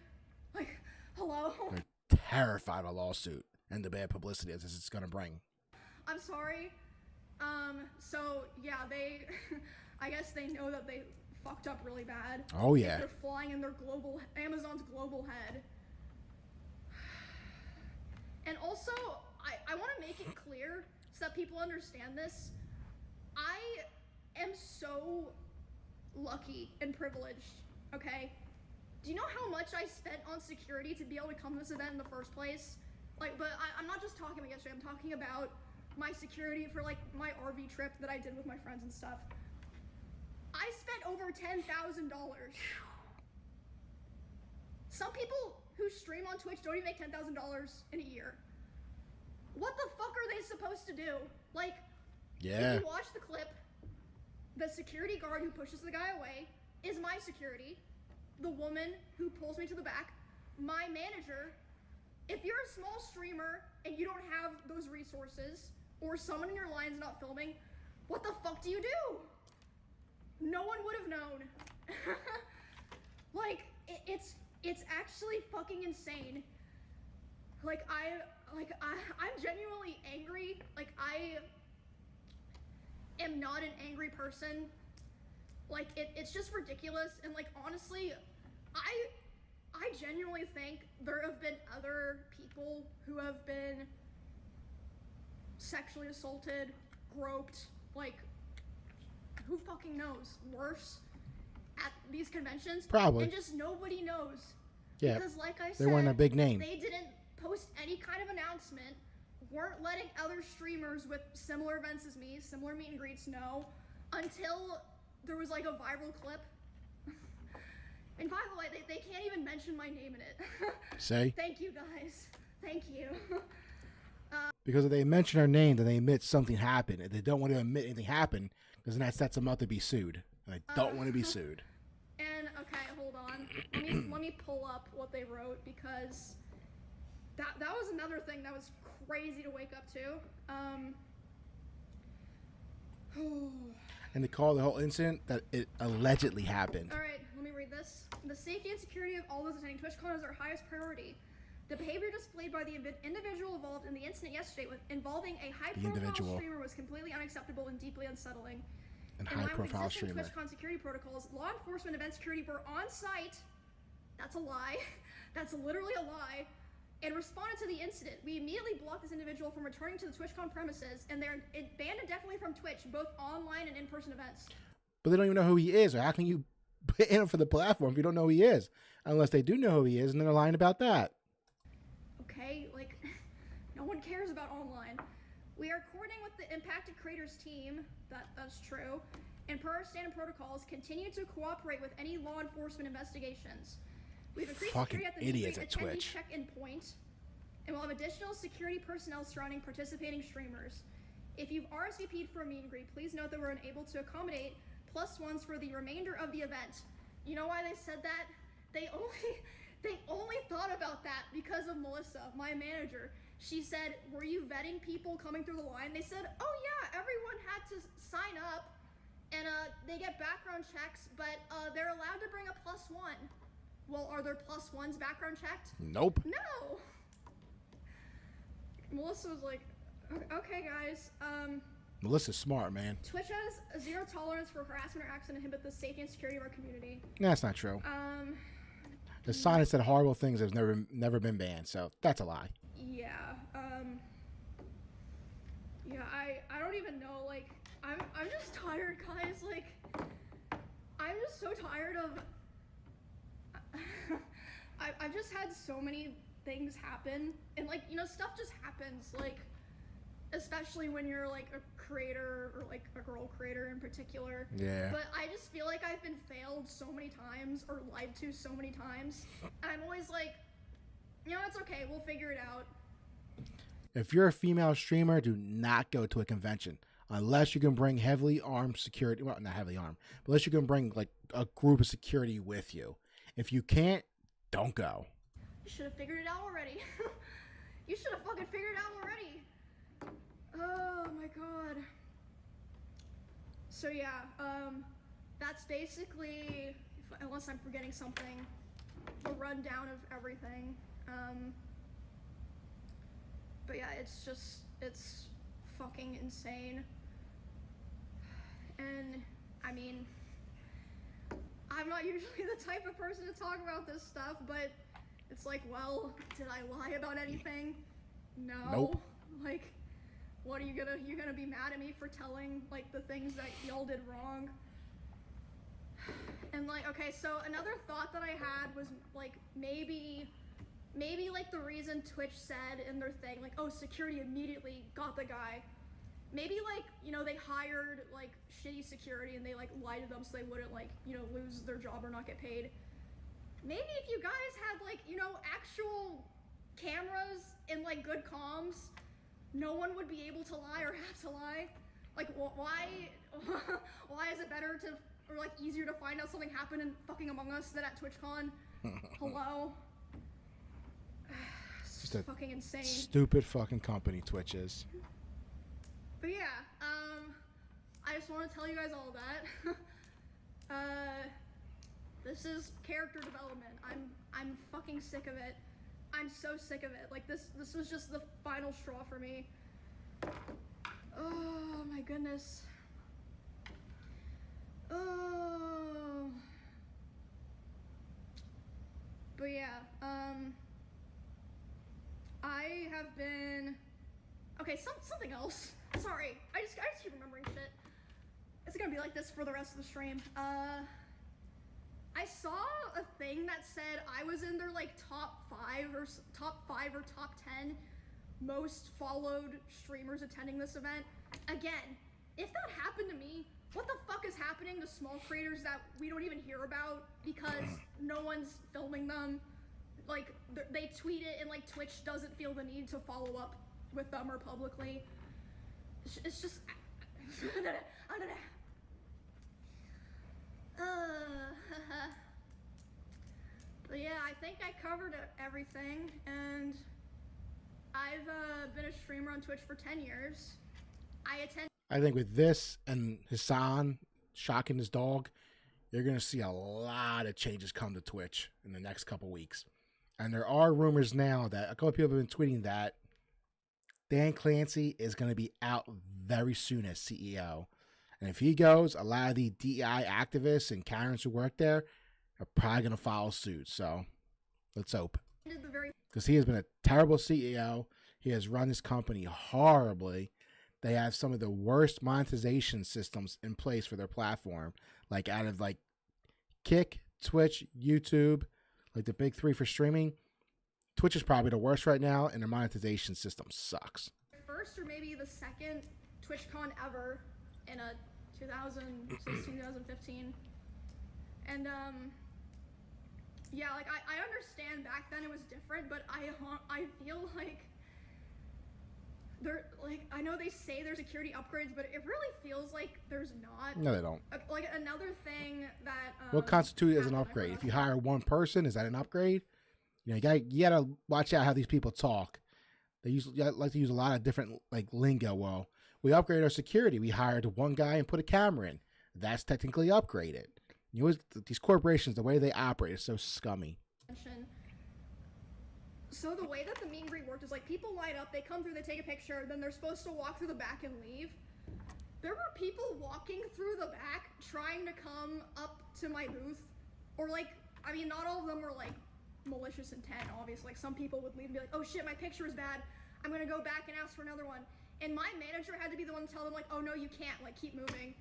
Like, hello? They're terrified of a lawsuit and the bad publicity that it's going to bring. I'm sorry. So yeah, they, I guess they know that they fucked up really bad. Oh yeah. They're flying in their Amazon's global head. And also, I want to make it clear so that people understand this. I am so lucky and privileged, okay? Do you know how much I spent on security to be able to come to this event in the first place? Like, but I'm not just talking about yesterday, I'm talking about my security for like my RV trip that I did with my friends and stuff. I spent over $10,000. Some people who stream on Twitch don't even make $10,000 in a year. What the fuck are they supposed to do? Like, yeah. If you watch the clip, the security guard who pushes the guy away is my security. The woman who pulls me to the back, my manager. If you're a small streamer and you don't have those resources, or someone in your line's not filming, what the fuck do you do? No one would have known. Like, it's actually fucking insane. Like, I'm genuinely angry. Like, I am not an angry person. Like, it's just ridiculous. And like, honestly, I genuinely think there have been other people who have been sexually assaulted, groped, like, who fucking knows, worse at these conventions. Probably. And just nobody knows. Yeah, Because like I they said, weren't a big name. they didn't post any kind of announcement, weren't letting other streamers with similar events as me, similar meet and greets know, until there was like a viral clip. And by the way, they can't even mention my name in it. Say? Thank you guys. Thank you. Because if they mention her name, then they admit something happened. If they don't want to admit anything happened, because then that sets them up to be sued. And I don't want to be sued. And okay, hold on. Let me pull up what they wrote, because that was another thing that was crazy to wake up to. And they call the whole incident that it allegedly happened. All right, let me read this. The safety and security of all those attending TwitchCon is our highest priority. The behavior displayed by the individual involved in the incident yesterday involving a high-profile streamer was completely unacceptable and deeply unsettling. And In line with high-profile existing streamer. TwitchCon security protocols, law enforcement event security were on site. That's a lie. That's literally a lie. And responded to the incident. We immediately blocked this individual from returning to the TwitchCon premises, and they're banned indefinitely from Twitch, both online and in-person events. But they don't even know who he is. Or how can you ban him for the platform if you don't know who he is? Unless they do know who he is, and they're lying about that. Okay, like, no one cares about online. We are coordinating with the impacted creators team, that's true, and per our standard protocols, continue to cooperate with any law enforcement investigations. We've increased Fucking security at the idiots meet at attendee Twitch. check-in point, and we'll have additional security personnel surrounding participating streamers. If you've RSVP'd for a meet and greet, please note that we're unable to accommodate +1s for the remainder of the event. You know why they said that? They only thought about that because of Melissa, my manager. She said, were you vetting people coming through the line? They said, oh yeah, everyone had to sign up, and they get background checks, but they're allowed to bring a +1. Well, are there +1s background checked? Nope. No. Melissa was like, okay guys, Melissa's smart, man. Twitch has zero tolerance for harassment or acts that inhibit the safety and security of our community. That's not true. The sign has said horrible things that have never been banned, so that's a lie. Yeah, yeah, I don't even know, like, I'm just tired, guys, like, I'm just so tired of, I've just had so many things happen, and, like, you know, stuff just happens, like, especially when you're, like, a creator, or, like, a girl creator in particular. Yeah. But I just feel like I've been failed so many times, or lied to so many times. I'm always like, you know, it's okay, we'll figure it out. If you're a female streamer, do not go to a convention unless you can bring heavily armed security. Well, not heavily armed, but unless you can bring, like, a group of security with you. If you can't, don't go. You should have figured it out already. You should have fucking figured it out already. Oh my god. So yeah, that's basically, unless I'm forgetting something, a rundown of everything. But yeah, it's fucking insane. And, I mean, I'm not usually the type of person to talk about this stuff, but it's like, well, did I lie about anything? No. Nope. Like, what are you gonna be mad at me for telling, like, the things that y'all did wrong? And, like, okay, so another thought that I had was, like, maybe, like, the reason Twitch said in their thing, like, oh, security immediately got the guy. Maybe, like, you know, they hired, like, shitty security and they, like, lied to them so they wouldn't, like, you know, lose their job or not get paid. Maybe if you guys had, like, you know, actual cameras and, like, good comms, no one would be able to lie or have to lie. Like, why is it better to, or, like, easier to find out something happened in fucking Among Us than at TwitchCon? Hello? It's Just a fucking insane. stupid fucking company, Twitch is. But yeah, I just want to tell you guys all that. This is character development. I'm fucking sick of it. I'm so sick of it. Like, this was just the final straw for me. Oh my goodness. Oh. But yeah, I have been, okay, something else. Sorry, I just keep remembering shit. It's gonna be like this for the rest of the stream. I saw a thing that said I was in their like top 5 or top 10 most followed streamers attending this event. Again, if that happened to me, what the fuck is happening to small creators that we don't even hear about because no one's filming them? Like, they tweet it and like Twitch doesn't feel the need to follow up with them or publicly. It's just... But yeah, I think I covered everything, and I've been a streamer on Twitch for 10 years. I think with this and Hassan shocking his dog, you're going to see a lot of changes come to Twitch in the next couple weeks. And there are rumors now that a couple of people have been tweeting that Dan Clancy is going to be out very soon as CEO. And if he goes, a lot of the DEI activists and Karens who work there are probably going to follow suit. So let's hope. Because he has been a terrible CEO. He has run his company horribly. They have some of the worst monetization systems in place for their platform. Like out of like Kick, Twitch, YouTube, like the big 3 for streaming. Twitch is probably the worst right now, and their monetization system sucks. First or maybe the second TwitchCon ever in a 2016, 2015. And yeah, like I understand back then it was different, but I feel like I know they say there's security upgrades, but it really feels like there's not. No, they don't. Like another thing that what constitutes as an upgrade? If you hire one person, is that an upgrade? You know, you gotta watch out how these people talk. They like to use a lot of different like lingo. Well, we upgrade our security. We hired one guy and put a camera in. That's technically upgraded. You know, these corporations, the way they operate is so scummy. So the way that the meet and greet worked is like people line up, they come through, they take a picture, then they're supposed to walk through the back and leave. There were people walking through the back trying to come up to my booth, or like, I mean, not all of them were like malicious intent, obviously. Like some people would leave and be like, oh shit, my picture is bad. I'm gonna go back and ask for another one. And my manager had to be the one to tell them like, oh no, you can't, like keep moving.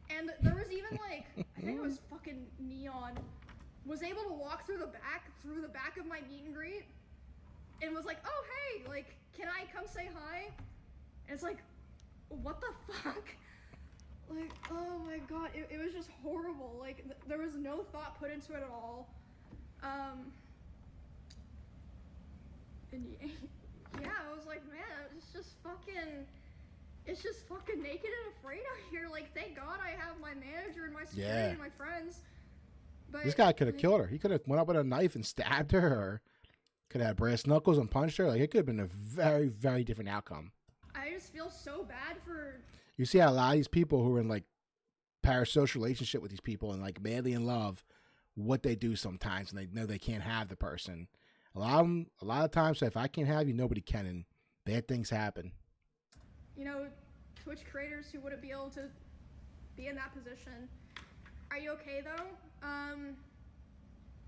And there was even like, I think it was fucking Neon, was able to walk through the back of my meet and greet, and was like, oh hey, like, can I come say hi? And it's like, what the fuck? Like, oh my god, it was just horrible. Like, there was no thought put into it at all. And yeah, I was like, man, it's just fucking naked and afraid out here. Like, thank God I have my manager and my security and my friends. But this guy could have killed her. He could have went up with a knife and stabbed her, or could have had brass knuckles and punched her. Like, it could have been a very, very different outcome. I just feel so bad for... You see how a lot of these people who are in, like, parasocial relationship with these people and, like, madly in love, what they do sometimes, and they know they can't have the person. A lot of times, say, if I can't have you, nobody can, and bad things happen. You know, Twitch creators who wouldn't be able to be in that position. Are you okay, though?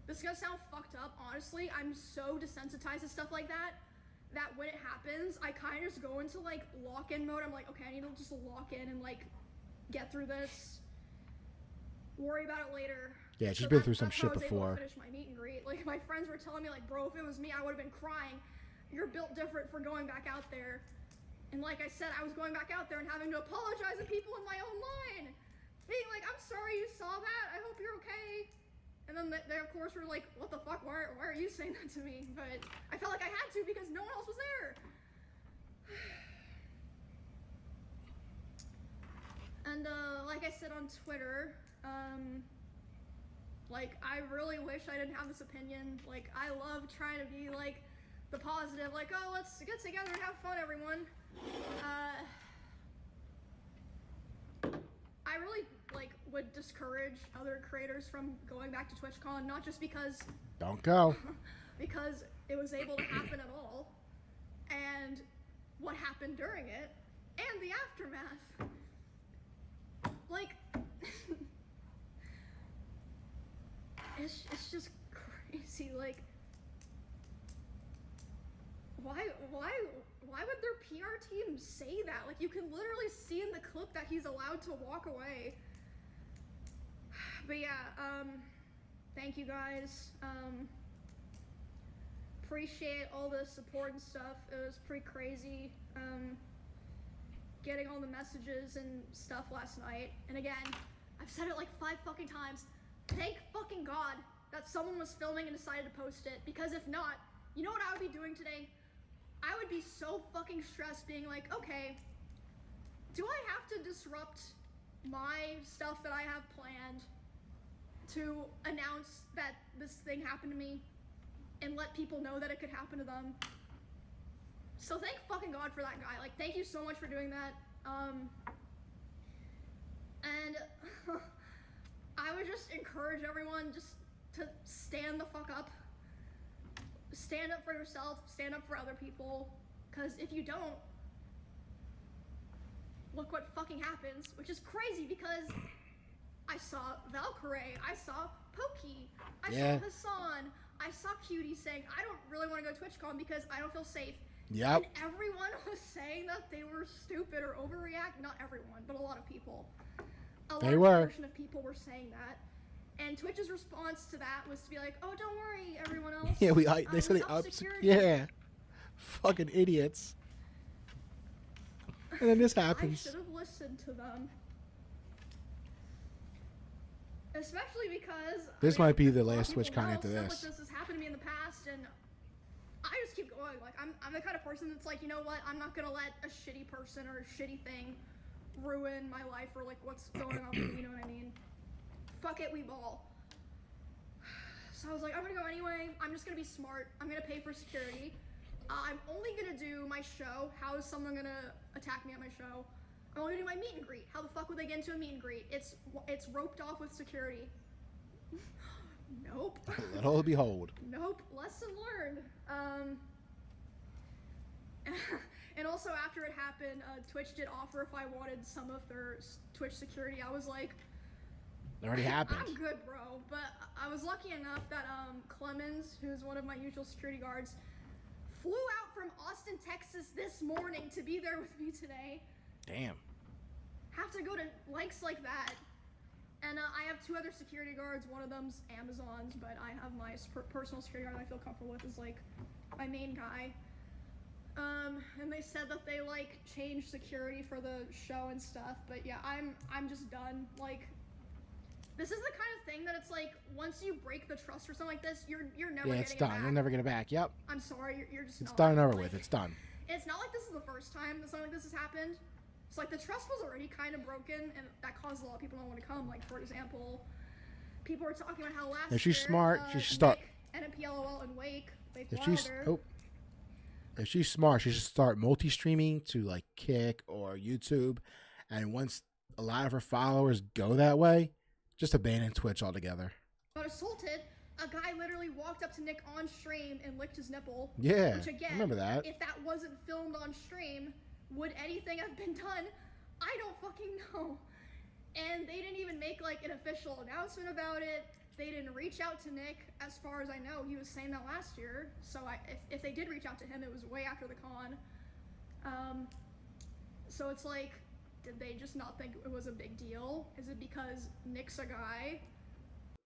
This is gonna sound fucked up, honestly. I'm so desensitized to stuff like that, that when it happens, I kind of just go into, like, lock-in mode. I'm like, okay, I need to just lock in and, like, get through this. Worry about it later. Yeah, she's been through some shit before. Finish my meet and greet. Like, my friends were telling me, like, bro, if it was me, I would have been crying. You're built different for going back out there. And like I said, I was going back out there and having to apologize to people in my own line. Being like, I'm sorry you saw that. I hope you're okay. And then they of course were like, what the fuck? Why are you saying that to me? But I felt like I had to because no one else was there. And like I said on Twitter, like, I really wish I didn't have this opinion. Like, I love trying to be like the positive, like, oh, let's get together and have fun, everyone. I really, like, would discourage other creators from going back to TwitchCon, not just because... Don't go. Because it was able to happen at all, and what happened during it, and the aftermath. Like, it's just crazy, like, why would their PR team say that? Like, you can literally see in the clip that he's allowed to walk away. But yeah, thank you guys. Appreciate all the support and stuff. It was pretty crazy. Getting all the messages and stuff last night. And again, I've said it like 5 fucking times. Thank fucking God that someone was filming and decided to post it. Because if not, you know what I would be doing today? I would be so fucking stressed being like, okay, do I have to disrupt my stuff that I have planned to announce that this thing happened to me and let people know that it could happen to them? So thank fucking God for that guy. Like, thank you so much for doing that. And I would just encourage everyone just to stand the fuck up. Stand up for yourself, stand up for other people. Because if you don't, look what fucking happens, which is crazy because I saw Valkyrie, I saw Pokey, I saw Hassan, I saw Cutie saying, I don't really want to go to TwitchCon because I don't feel safe. Yep. And everyone was saying that they were stupid or overreact. Not everyone, but a lot of people. A large portion of people were saying that. And Twitch's response to that was to be like, "Oh, don't worry, everyone else." Yeah, they said they upped security. Yeah, fucking idiots. And then this happens. I should have listened to them, especially because this might be the last TwitchCon after this. Like this has happened to me in the past, and I just keep going. Like I'm the kind of person that's like, you know what? I'm not gonna let a shitty person or a shitty thing ruin my life or like what's going on with me. You know what I mean? Fuck it, we ball. So I was like, I'm gonna go anyway. I'm just gonna be smart. I'm gonna pay for security. I'm only gonna do my show. How is someone gonna attack me at my show? I'm only gonna do my meet and greet. How the fuck would they get into a meet and greet? It's roped off with security. Nope. Little behold. Nope. Lesson learned. And also after it happened, Twitch did offer if I wanted some of their Twitch security. I was like, it already happened. I'm good, bro. But I was lucky enough that Clemens, who's one of my usual security guards, flew out from Austin, Texas this morning to be there with me today. Damn. Have to go to lengths like that. And I have 2 other security guards. One of them's Amazon's, but I have my personal security guard that I feel comfortable with is like my main guy. And they said that they like changed security for the show and stuff. But yeah, I'm just done. Like, this is the kind of thing that it's like, once you break the trust or something like this, you're never getting it back. Yeah, it's done. You'll never get it back. Yep. I'm sorry, you're just it's not. Done and over like, with. It's done. It's not like this is the first time that something like this has happened. It's like the trust was already kind of broken, and that caused a lot of people not want to come. Like, for example, people were talking about how last year, if she's smart, she should start. NMPLOL and Wake, they if she's smart, she should start multi-streaming to like Kick or YouTube, and once a lot of her followers go that way, just abandon Twitch altogether. Got assaulted. A guy literally walked up to Nick on stream and licked his nipple. Yeah, which again, I remember that. If that wasn't filmed on stream, would anything have been done? I don't fucking know. And they didn't even make like an official announcement about it. They didn't reach out to Nick, as far as I know. He was saying that last year. So if they did reach out to him, it was way after the con. So it's like, did they just not think it was a big deal? Is it because Nick's a guy?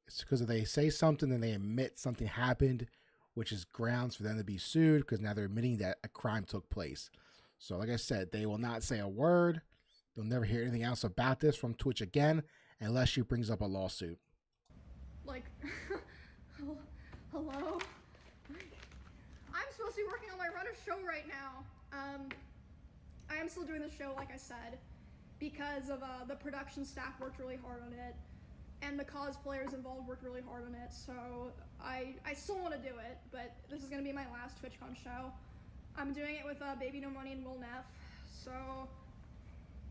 It's because if they say something and they admit something happened, which is grounds for them to be sued, because now they're admitting that a crime took place. So like I said, they will not say a word. They'll never hear anything else about this from Twitch again, unless she brings up a lawsuit. Like, hello? I'm supposed to be working on my run of show right now. I am still doing the show, like I said, because of the production staff worked really hard on it, and the cosplayers involved worked really hard on it, so I still want to do it, but this is going to be my last TwitchCon show. I'm doing it with Baby No Money and Will Neff, so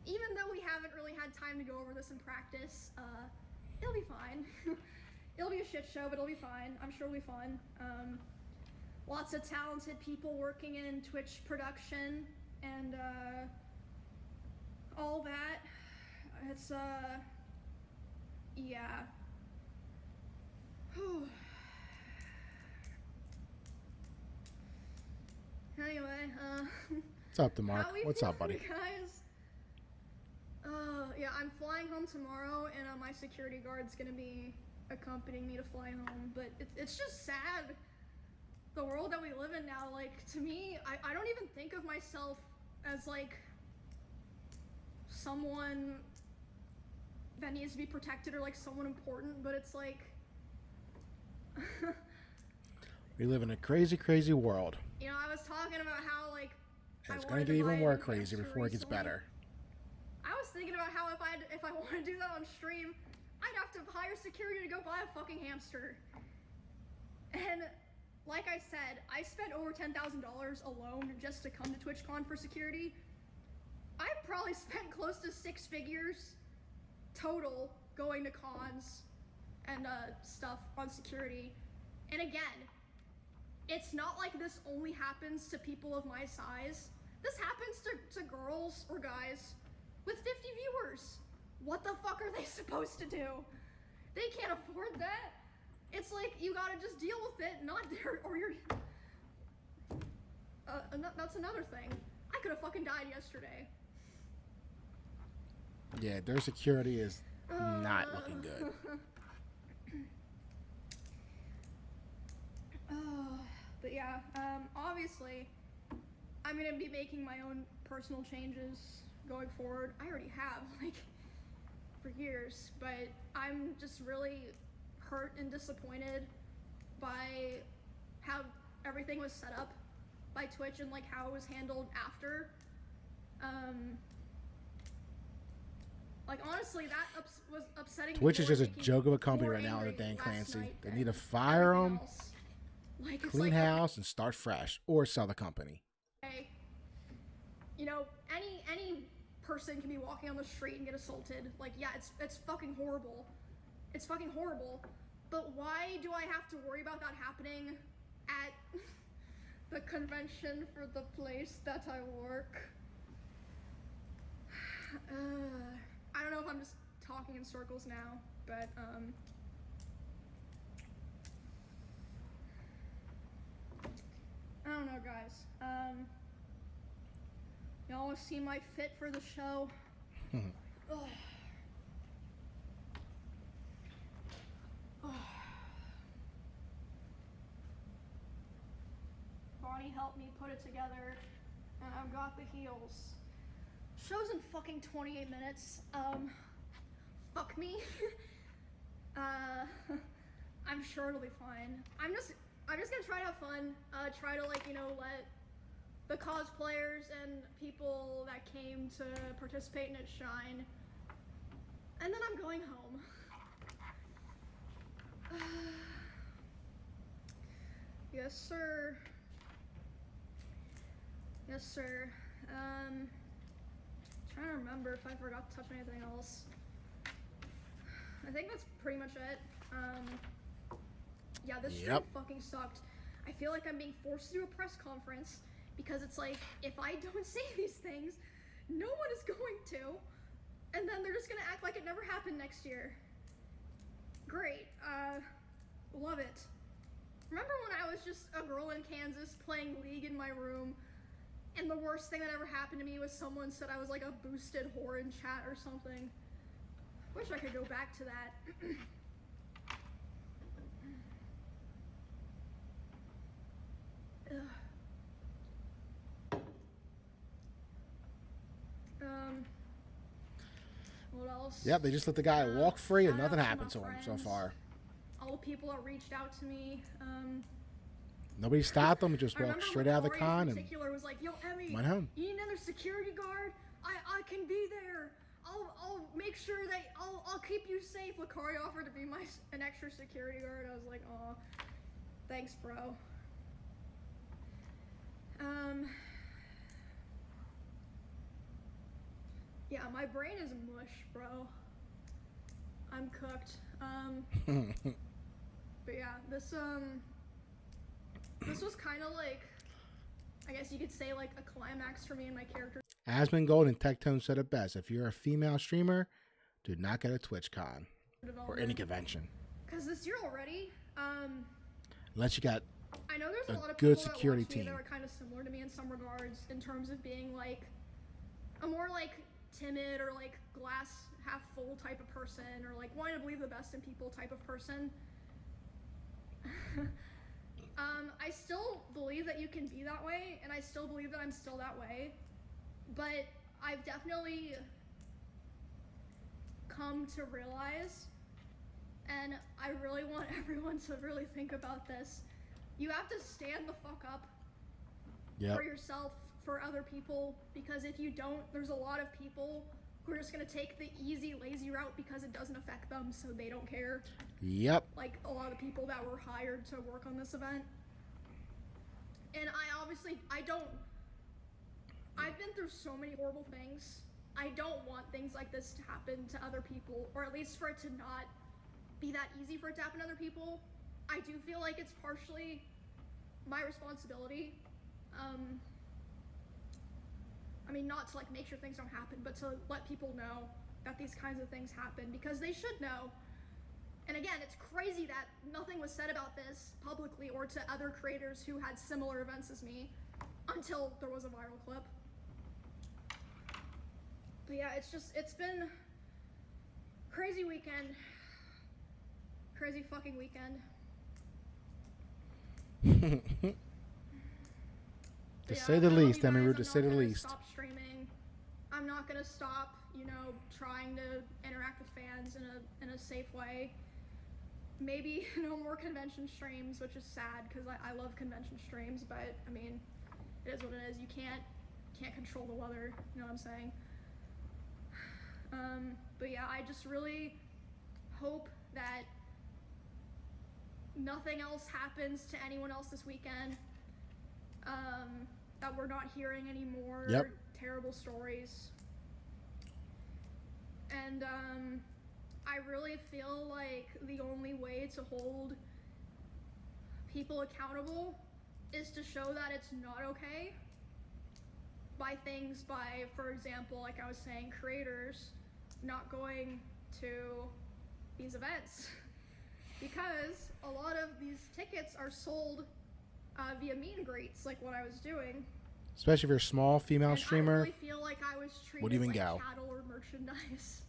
even though we haven't really had time to go over this in practice, it'll be fine. It'll be a shit show, but it'll be fine. I'm sure it'll be fun. Lots of talented people working in Twitch production and all that. It's yeah. Whew. Anyway, what's up, DeMarc? What's up, buddy? Guys? Yeah, I'm flying home tomorrow, and my security guard's gonna be accompanying me to fly home. But it's just sad, the world that we live in now. Like, to me, I don't even think of myself as like someone that needs to be protected or like someone important, but it's like We live in a crazy, crazy world. you know, I was talking about how like And it's I going wanted to get buy even a more new crazy hamster before it gets recently. better. I was thinking about how if I want to do that on stream, I'd have to hire security to go buy a fucking hamster. And like I said, I spent over $10,000 alone just to come to TwitchCon for security. I've probably spent close to 6 figures total going to cons and stuff on security. And again, it's not like this only happens to people of my size. This happens to girls or guys with 50 viewers. What the fuck are they supposed to do? They can't afford that. It's like, you gotta just deal with it, not or you're... that's another thing. I could've fucking died yesterday. Yeah, their security is not looking good. But yeah, obviously, I'm gonna be making my own personal changes going forward. I already have, like, for years, but I'm just really hurt and disappointed by how everything was set up by Twitch and like how it was handled after. Like, honestly, that was upsetting. Twitch is more, just a making joke of a me company more right now angry with Dan last Clancy. night They than need to fire everything him, else. Like, it's clean like, house, and start fresh, or sell the company. okay, you know, any person can be walking on the street and get assaulted. Like, yeah, it's fucking horrible. It's fucking horrible. But why do I have to worry about that happening at the convention for the place that I work? I don't know if I'm just talking in circles now, but I don't know, guys. Y'all want to see my fit for the show? Ugh. Bonnie helped me put it together, and I've got the heels. Show's in fucking 28 minutes. Fuck me. I'm sure it'll be fine. I'm just gonna try to have fun. Try to, like, you know, let the cosplayers and people that came to participate in it shine. And then I'm going home. Yes, sir. Yes, sir. Trying to remember if I forgot to touch anything else. I think that's pretty much it. Yeah, this stream fucking sucked. I feel like I'm being forced to do a press conference because it's like, if I don't say these things, no one is going to. And then they're just gonna act like it never happened next year. Great. Love it. Remember when I was just a girl in Kansas playing League in my room, and the worst thing that ever happened to me was someone said I was like a boosted whore in chat or something? Wish I could go back to that. What else? Yep, they just let the guy walk free and shout nothing out to happened my to him so friends, far. All the people that reached out to me. Nobody stopped them. Just I walked remember straight out of the Lori con in and particular was like, "Yo, Emmy, went home. you need another security guard? I can be there. I'll make sure that I'll keep you safe." Lakari offered to be an extra security guard. I was like, "Aw, thanks, bro." Yeah, my brain is mush, bro. I'm cooked. But yeah, this was kind of like, I guess you could say, like a climax for me and my character. Asmon Gold and Tectone said it best. If you're a female streamer, do not get a TwitchCon or any convention. Because this year already, Unless you got I know there's a lot of good people security that watch me team. that are kind of similar to me in some regards, in terms of being like a more like timid or like glass half full type of person, or like wanting to believe the best in people type of person. I still believe that you can be that way, and I still believe that I'm still that way, but I've definitely come to realize, and I really want everyone to really think about this, you have to stand the fuck up for yourself, for other people, because if you don't, there's a lot of people who are just gonna take the easy, lazy route because it doesn't affect them, so they don't care. Yep. Like a lot of the people that were hired to work on this event. And I've been through so many horrible things. I don't want things like this to happen to other people, or at least for it to not be that easy for it to happen to other people. I do feel like it's partially my responsibility. I mean, not to like make sure things don't happen, but to let people know that these kinds of things happen, because they should know. And again, it's crazy that nothing was said about this publicly or to other creators who had similar events as me until there was a viral clip. But yeah, it's been crazy weekend. Crazy fucking weekend. To say the least, Emiru, to say the least. Stop streaming. I'm not gonna stop, trying to interact with fans in a safe way. Maybe no more convention streams, which is sad because I love convention streams, but I mean, it is what it is. You can't control the weather. You know what I'm saying? But yeah, I just really hope that nothing else happens to anyone else this weekend. That we're not hearing any more terrible stories. And I really feel like the only way to hold people accountable is to show that it's not okay by, for example, like I was saying, creators not going to these events. Because a lot of these tickets are sold via meet and greets, like what I was doing. Especially if you're a small female streamer. I really feel like I was treated Would even like go. cattle or merchandise.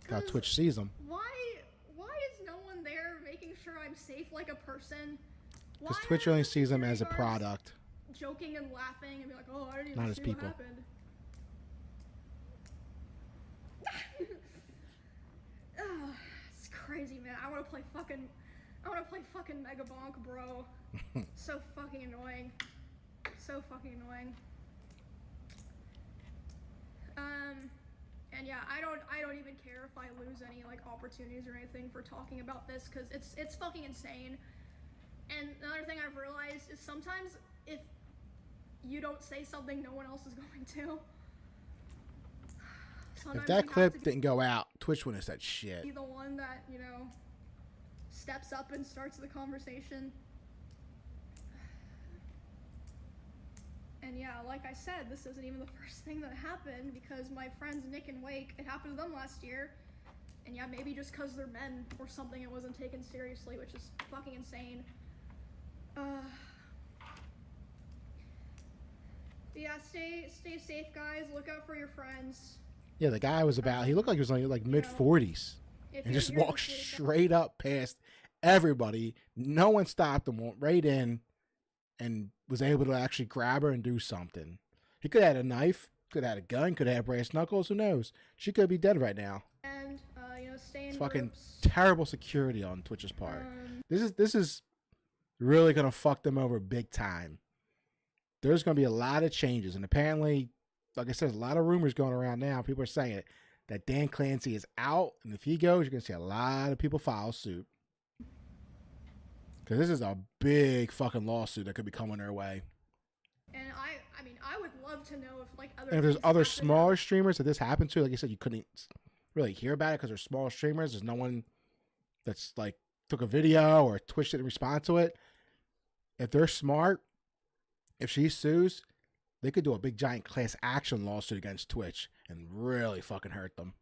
How Twitch sees them. Why is no one there making sure I'm safe like a person? Because Twitch only sees them as a product. Joking and laughing and be like, oh, I didn't even Not as see people. what happened. Ugh, it's crazy, man. I want to play fucking Mega Bonk, bro. So fucking annoying. So fucking annoying. And yeah, I don't even care if I lose any like opportunities or anything for talking about this, because it's fucking insane. And another thing I've realized is sometimes if you don't say something, no one else is going to. Sometimes If that clip didn't go out, Twitch wouldn't have said shit. Be the one that, steps up and starts the conversation. And yeah, like I said, this isn't even the first thing that happened, because my friends Nick and Wake, it happened to them last year. And yeah, maybe just because they're men or something, it wasn't taken seriously, which is fucking insane. Yeah, stay safe, guys. Look out for your friends. Yeah, the guy was he looked like he was only like mid-40s. And just walked straight up past everybody. No one stopped him, went right in, and was able to actually grab her and do something. He could have had a knife, could have had a gun, could have had brass knuckles, who knows? She could be dead right now. And, stay in Fucking groups. terrible security on Twitch's part. This is really going to fuck them over big time. There's going to be a lot of changes. And apparently, like I said, there's a lot of rumors going around now. People are saying that Dan Clancy is out. And if he goes, you're going to see a lot of people file suit. Because this is a big fucking lawsuit that could be coming their way. And I mean, I would love to know if like other. And if there's other smaller streamers that this happened to, like you said, you couldn't really hear about it because they're small streamers. There's no one that's like took a video or Twitch didn't respond to it. If they're smart, if she sues, they could do a big giant class action lawsuit against Twitch and really fucking hurt them.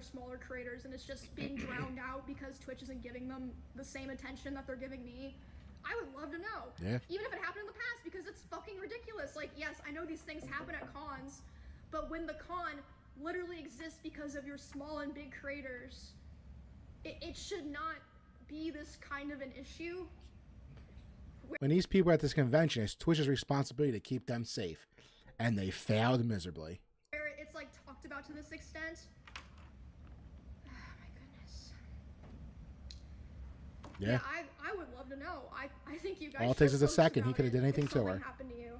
Smaller creators, and it's just being drowned out because Twitch isn't giving them the same attention that they're giving me. I would love to know. Yeah. Even if it happened in the past, because it's fucking ridiculous. Like, yes, I know these things happen at cons, but when the con literally exists because of your small and big creators. It should not be this kind of an issue. When these people are at this convention, it's Twitch's responsibility to keep them safe. And they failed miserably. Where it's like talked about to this extent. Oh my goodness. Yeah. I would love to know. I think you guys. All it takes is a post second. He about could have it did anything if to her. something happened to you.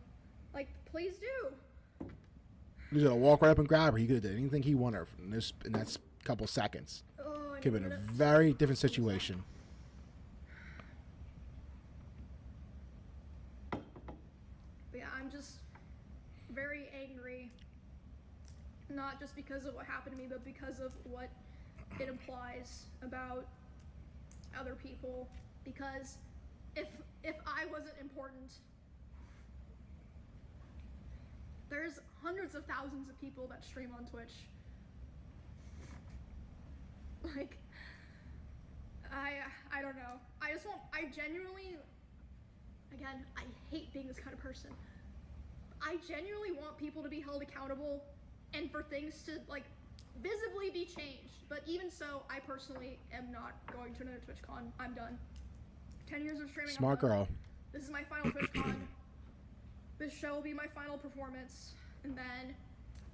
Like, please do. He's gonna walk right up and grab her. He could have did anything he wanted in that couple seconds. Oh, I Could have know been a that- very different situation. But yeah, I'm just very angry. Not just because of what happened to me, but because of what it implies about other people. Because if I wasn't important, there's hundreds of thousands of people that stream on Twitch. Like, I don't know. I genuinely, again, I hate being this kind of person. I genuinely want people to be held accountable and for things to, like, visibly be changed. But even so, I personally am not going to another TwitchCon. I'm done. 10 years of streaming. Smart I'm done. girl. This is my final TwitchCon. This show will be my final performance. And then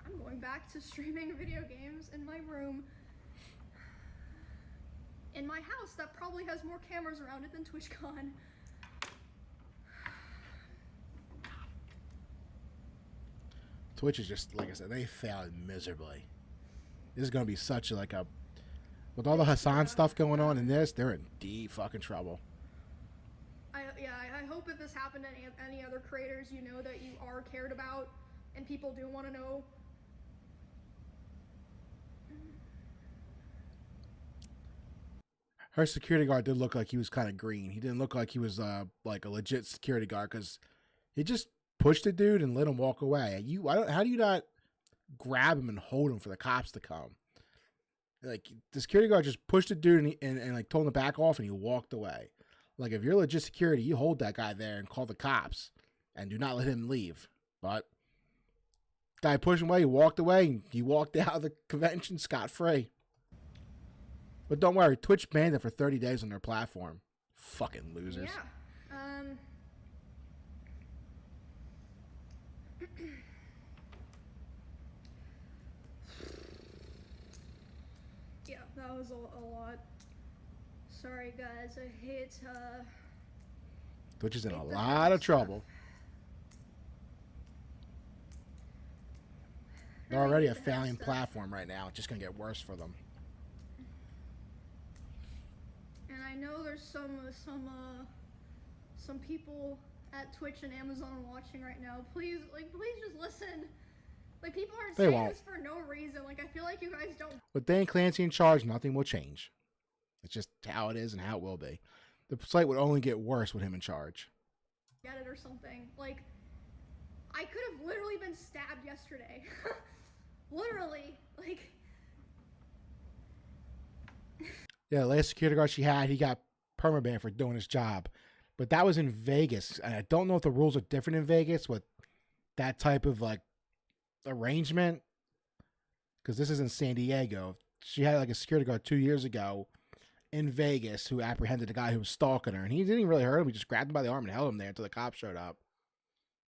I'm going back to streaming video games in my room. In my house that probably has more cameras around it than TwitchCon. Twitch is just, like I said, they failed miserably. This is going to be such like a... With all the Hassan stuff going on in this, they're in deep fucking trouble. I hope if this happened to any other creators, you know that you are cared about and people do want to know. Her security guard did look like he was kind of green. He didn't look like he was like a legit security guard because he just pushed the dude and let him walk away. How do you not grab him and hold him for the cops to come? Like, the security guard just pushed the dude and like told him to back off, and he walked away. Like, if you're legit security, you hold that guy there and call the cops and do not let him leave. But guy pushed him away, he walked away, and he walked out of the convention scot-free. But don't worry, Twitch banned it for 30 days on their platform. Fucking losers. Yeah. Yeah, that was a lot. Sorry, guys. I hate, Twitch is in a hate that lot kind of stuff. trouble. They're Really already hate a that kind of failing stuff. platform right now. It's just going to get worse for them. And I know there's some people at Twitch and Amazon watching right now. Please just listen. Like, people aren't They saying won't. this for no reason. Like, I feel like you guys don't With Dan Clancy in charge, nothing will change. It's just how it is and how it will be. The site would only get worse with him in charge. get it or something. Like, I could have literally been stabbed yesterday. Literally. Like, Yeah, the last security guard she had, he got permabanned for doing his job. But that was in Vegas. And I don't know if the rules are different in Vegas with that type of, like, arrangement. Because this is in San Diego. She had, like, a security guard 2 years ago in Vegas who apprehended the guy who was stalking her. And he didn't even really hurt him. He just grabbed him by the arm and held him there until the cops showed up.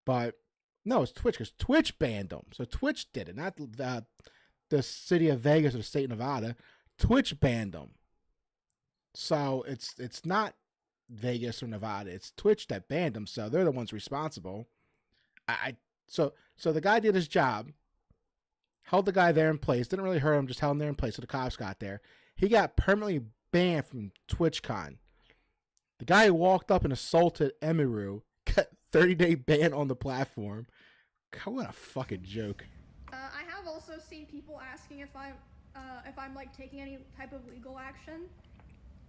But, no, it's Twitch, because Twitch banned him. So Twitch did it, not the city of Vegas or the state of Nevada. Twitch banned him. So it's not Vegas or Nevada. It's Twitch that banned them. So they're the ones responsible. So the guy did his job, held the guy there in place, didn't really hurt him, just held him there in place. So the cops got there. He got permanently banned from TwitchCon. The guy who walked up and assaulted Emiru got 30-day ban on the platform. God, what a fucking joke. I have also seen people asking if I'm like taking any type of legal action.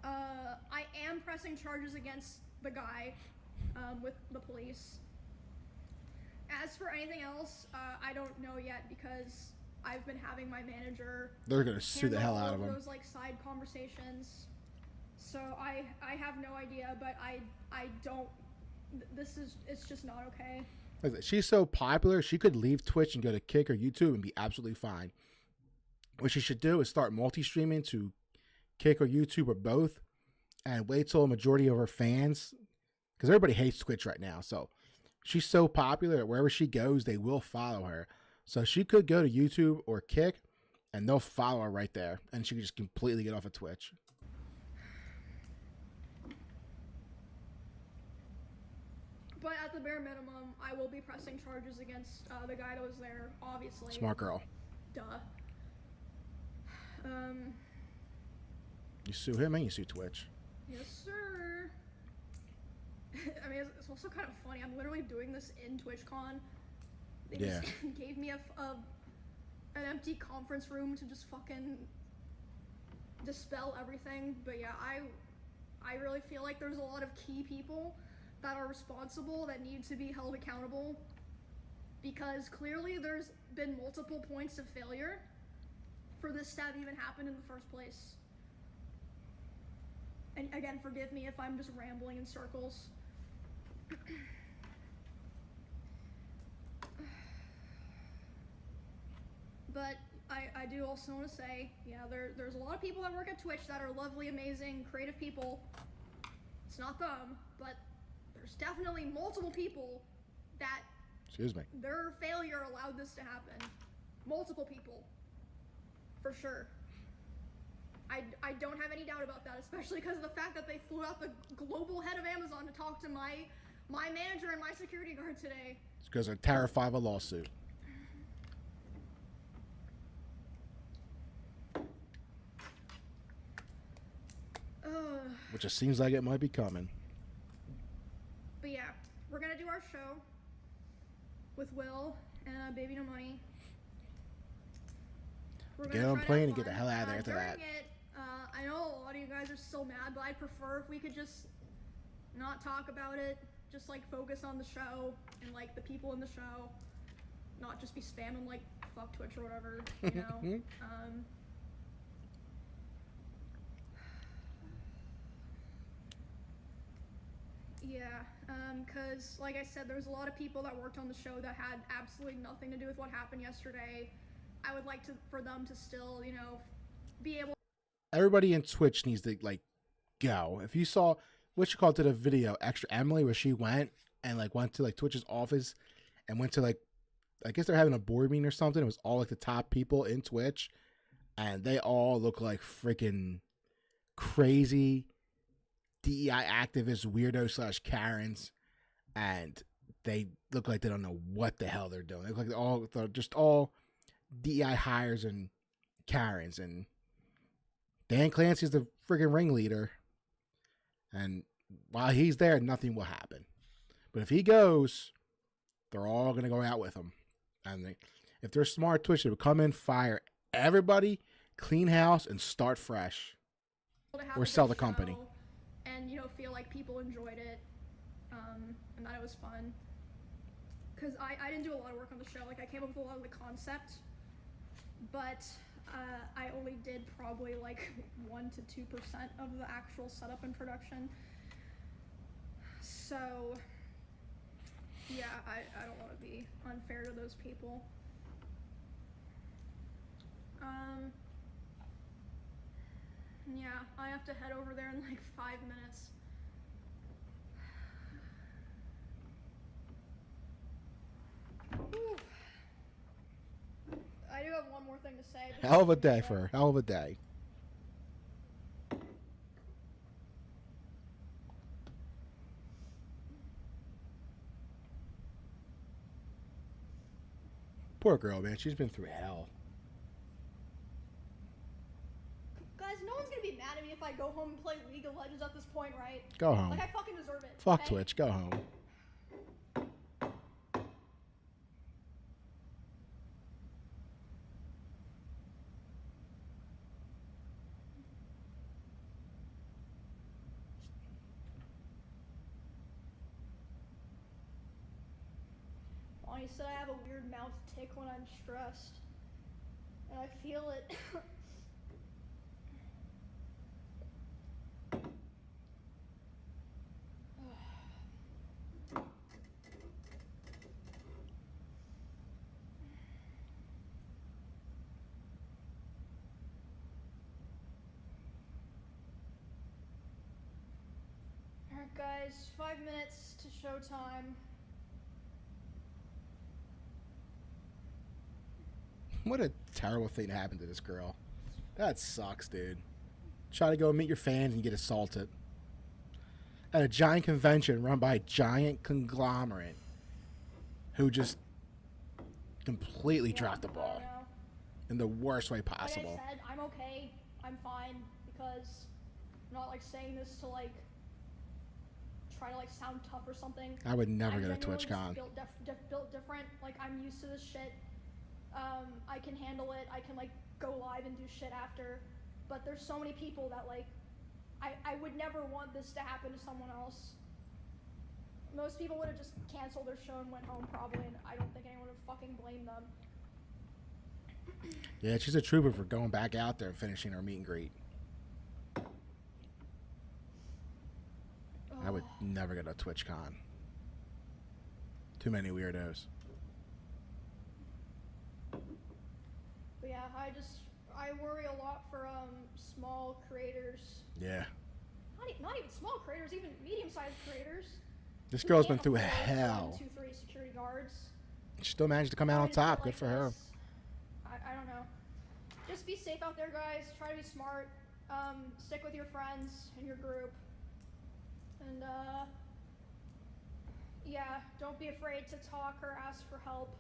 I am pressing charges against the guy with the police. As for anything else, I don't know yet because I've been having my manager. They're gonna sue the hell handle out all of him. those like side conversations. So I have no idea, but I don't. It's just not okay. She's so popular, she could leave Twitch and go to Kick or YouTube and be absolutely fine. What she should do is start multi-streaming to Kick or YouTube or both, and wait till a majority of her fans, because everybody hates Twitch right now. So she's so popular that wherever she goes, they will follow her. So she could go to YouTube or Kick, and they'll follow her right there, and she could just completely get off of Twitch. But at the bare minimum, I will be pressing charges against the guy that was there, obviously. Smart girl. Duh. You sue him and you sue Twitch. Yes, sir. I mean, it's also kind of funny. I'm literally doing this in TwitchCon. They Yeah. just gave me an empty conference room to just fucking dispel everything. But yeah, I really feel like there's a lot of key people that are responsible that need to be held accountable, because clearly there's been multiple points of failure for this to have even happened in the first place. And again, forgive me if I'm just rambling in circles. But I do also want to say, yeah, there's a lot of people that work at Twitch that are lovely, amazing, creative people. It's not them, but there's definitely multiple people that Excuse me. their failure allowed this to happen. Multiple people. For sure. I don't have any doubt about that, especially because of the fact that they flew out the global head of Amazon to talk to my manager and my security guard today. It's because they're terrified of a lawsuit. Which it seems like it might be coming. But yeah, we're gonna do our show with Will and Baby No Money. We're Get on a plane and get the hell out of there after that. I know a lot of you guys are so mad, but I'd prefer if we could just not talk about it, just like focus on the show and like the people in the show, not just be spamming like fuck Twitch or whatever, you know. Yeah, because like I said, there's a lot of people that worked on the show that had absolutely nothing to do with what happened yesterday. I would like for them to still, you know, be able. Everybody in Twitch needs to like go. If you saw what you called to the video, Extra Emily, where she went and like went to like Twitch's office and went to like, I guess they're having a board meeting or something. It was all like the top people in Twitch, and they all look like freaking crazy DEI activists, weirdos / Karens, and they look like they don't know what the hell they're doing. They look like they're just all DEI hires and Karens, and Dan Clancy's the freaking ringleader. And while he's there, nothing will happen. But if he goes, they're all going to go out with him. And if they're smart Twitch, they would come in, fire everybody, clean house, and start fresh. Or sell the company. And, you know, feel like people enjoyed it. And that it was fun. Because I didn't do a lot of work on the show. Like, I came up with a lot of the concept. But I only did probably like 1 to 2% of the actual setup and production. So, yeah, I don't want to be unfair to those people. Yeah, I have to head over there in like 5 minutes. Whew. I do have one more thing to say. Hell of a day for her. Hell of a day. Poor girl, man. She's been through hell. Guys, no one's gonna be mad at me if I go home and play League of Legends at this point, right? Go home. Like, I fucking deserve it. Fuck okay? Twitch. Go home. Bonnie said I have a weird mouth tick when I'm stressed. And I feel it. Alright guys, 5 minutes to showtime. What a terrible thing happened to this girl. That sucks, dude. Try to go meet your fans and get assaulted. At a giant convention run by a giant conglomerate who just completely dropped the ball in the worst way possible. Like I said, I'm okay. I'm fine because I'm not like saying this to like try to like sound tough or something. I would never go to genuinely TwitchCon. Built different. Like I'm used to this shit. I can handle it. I can like go live and do shit after. But there's so many people that like I would never want this to happen to someone else. Most people would have just canceled their show and went home probably, and I don't think anyone would fucking blame them. Yeah, she's a trooper for going back out there and finishing her meet and greet. I would never go to TwitchCon. Too many weirdos. But yeah, I worry a lot for small creators. Yeah. Not even small creators, even medium-sized creators. This girl's been through hell. 1, 2, 3 security guards. She still managed to come out on top. Good for her. I don't know. Just be safe out there, guys. Try to be smart. Stick with your friends and your group. And yeah, don't be afraid to talk or ask for help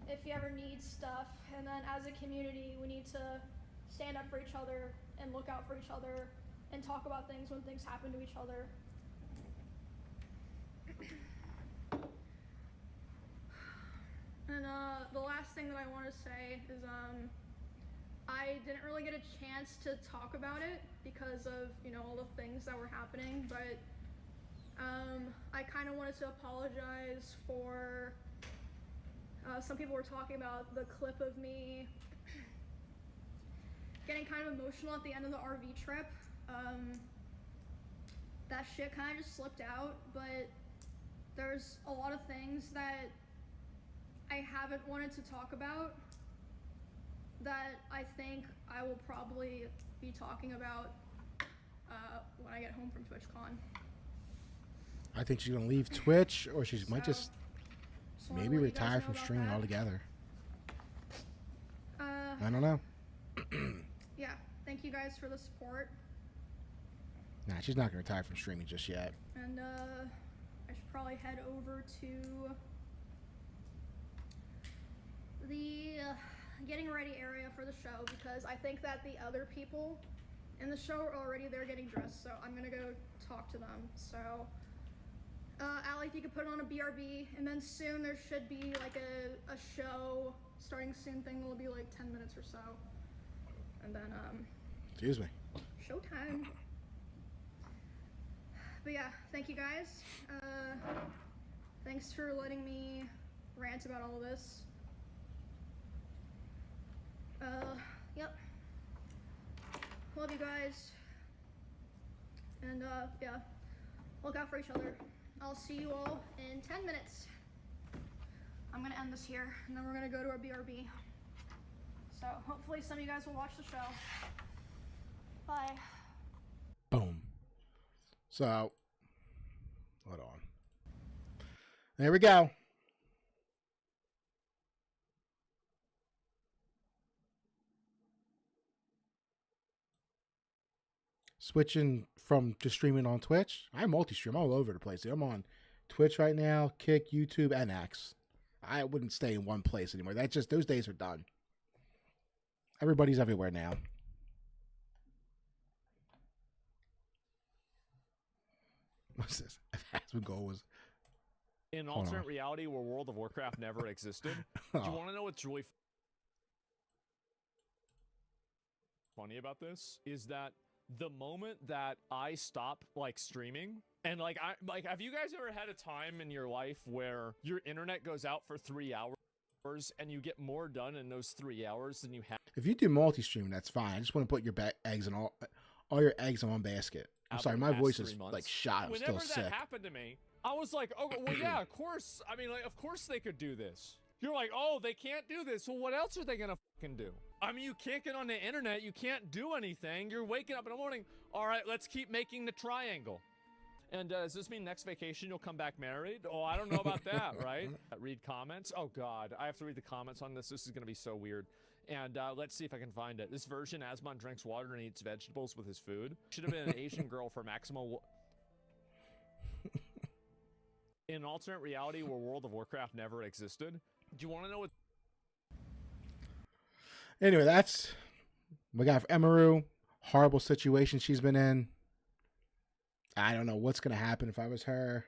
if you ever need stuff. And then as a community, we need to stand up for each other and look out for each other and talk about things when things happen to each other. And the last thing that I want to say is I didn't really get a chance to talk about it because of, you know, all the things that were happening, but I kind of wanted to apologize for some people were talking about the clip of me getting kind of emotional at the end of the RV trip. That shit kind of just slipped out, but there's a lot of things that I haven't wanted to talk about that I think I will probably be talking about when I get home from TwitchCon. I think she's gonna leave Twitch, or she might just maybe retire from streaming altogether. I don't know. Yeah, thank you guys for the support. Nah, she's not gonna retire from streaming just yet. And I should probably head over to the getting ready area for the show because I think that the other people in the show are already there getting dressed, so I'm gonna go talk to them. So Allie, if you could put on a BRB, and then soon there should be like a show starting soon thing will be like 10 minutes or so. And then Excuse me. Showtime. But yeah, thank you guys. Thanks for letting me rant about all of this. Yep. Love you guys. And yeah, look out for each other. I'll see you all in 10 minutes. I'm gonna end this here, and then we're gonna go to our BRB. So hopefully some of you guys will watch the show. Bye. Boom. So, hold on. There we go. Switching from just streaming on Twitch. I multi-stream all over the place. I'm on Twitch right now, Kick, YouTube, and X. I wouldn't stay in one place anymore. That's just, those days are done. Everybody's everywhere now. What's this? Husband goal was in an alternate reality where World of Warcraft never existed. Do you want to know what's really funny about this? Is that the moment that I stop like streaming and like have you guys ever had a time in your life where your internet goes out for 3 hours and you get more done in those 3 hours than you have? If you do multi-stream, that's fine. I just want to put your eggs in all your eggs in one basket. I'm sorry, my voice is like shot. I'm still sick. Whenever that happened to me, I was like, oh, well, yeah, of course. I mean, like, of course they could do this. You're like, oh, they can't do this. Well, what else are they gonna fucking do? I mean, you can't get on the internet. You can't do anything. You're waking up in the morning. All right, let's keep making the triangle. And does this mean next vacation you'll come back married? Oh, I don't know about that, right? Read comments. Oh, God. I have to read the comments on this. This is going to be so weird. And let's see if I can find it. This version, Asmon drinks water and eats vegetables with his food. Should have been an Asian girl for maximal... In an alternate reality where World of Warcraft never existed. Do you want to know what... Anyway, that's we got for Emiru. Horrible situation she's been in. I don't know what's going to happen if I was her.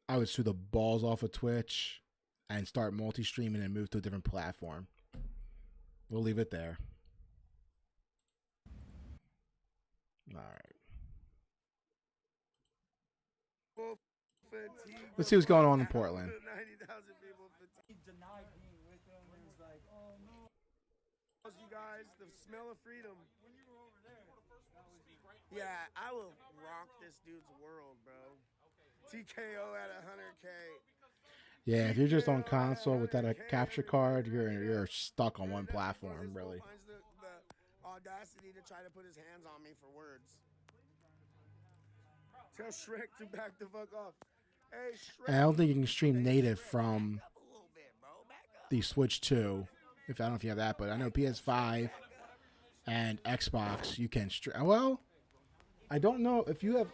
I would sue the balls off of Twitch and start multi-streaming and move to a different platform. We'll leave it there. All right. Let's see what's going on in Portland. You guys, the smell of freedom. Yeah, I will rock this dude's world, bro. TKO at 100K. Yeah, if you're just on console without a capture card, you're stuck on one platform, really. Finds the audacity to try to put his hands on me for words. Tell Shrek to back the fuck off. Hey, Shrek. And I don't think you can stream native from the Switch 2. I don't know if you have that, but I know PS5 and Xbox you can stream. Well, I don't know if you have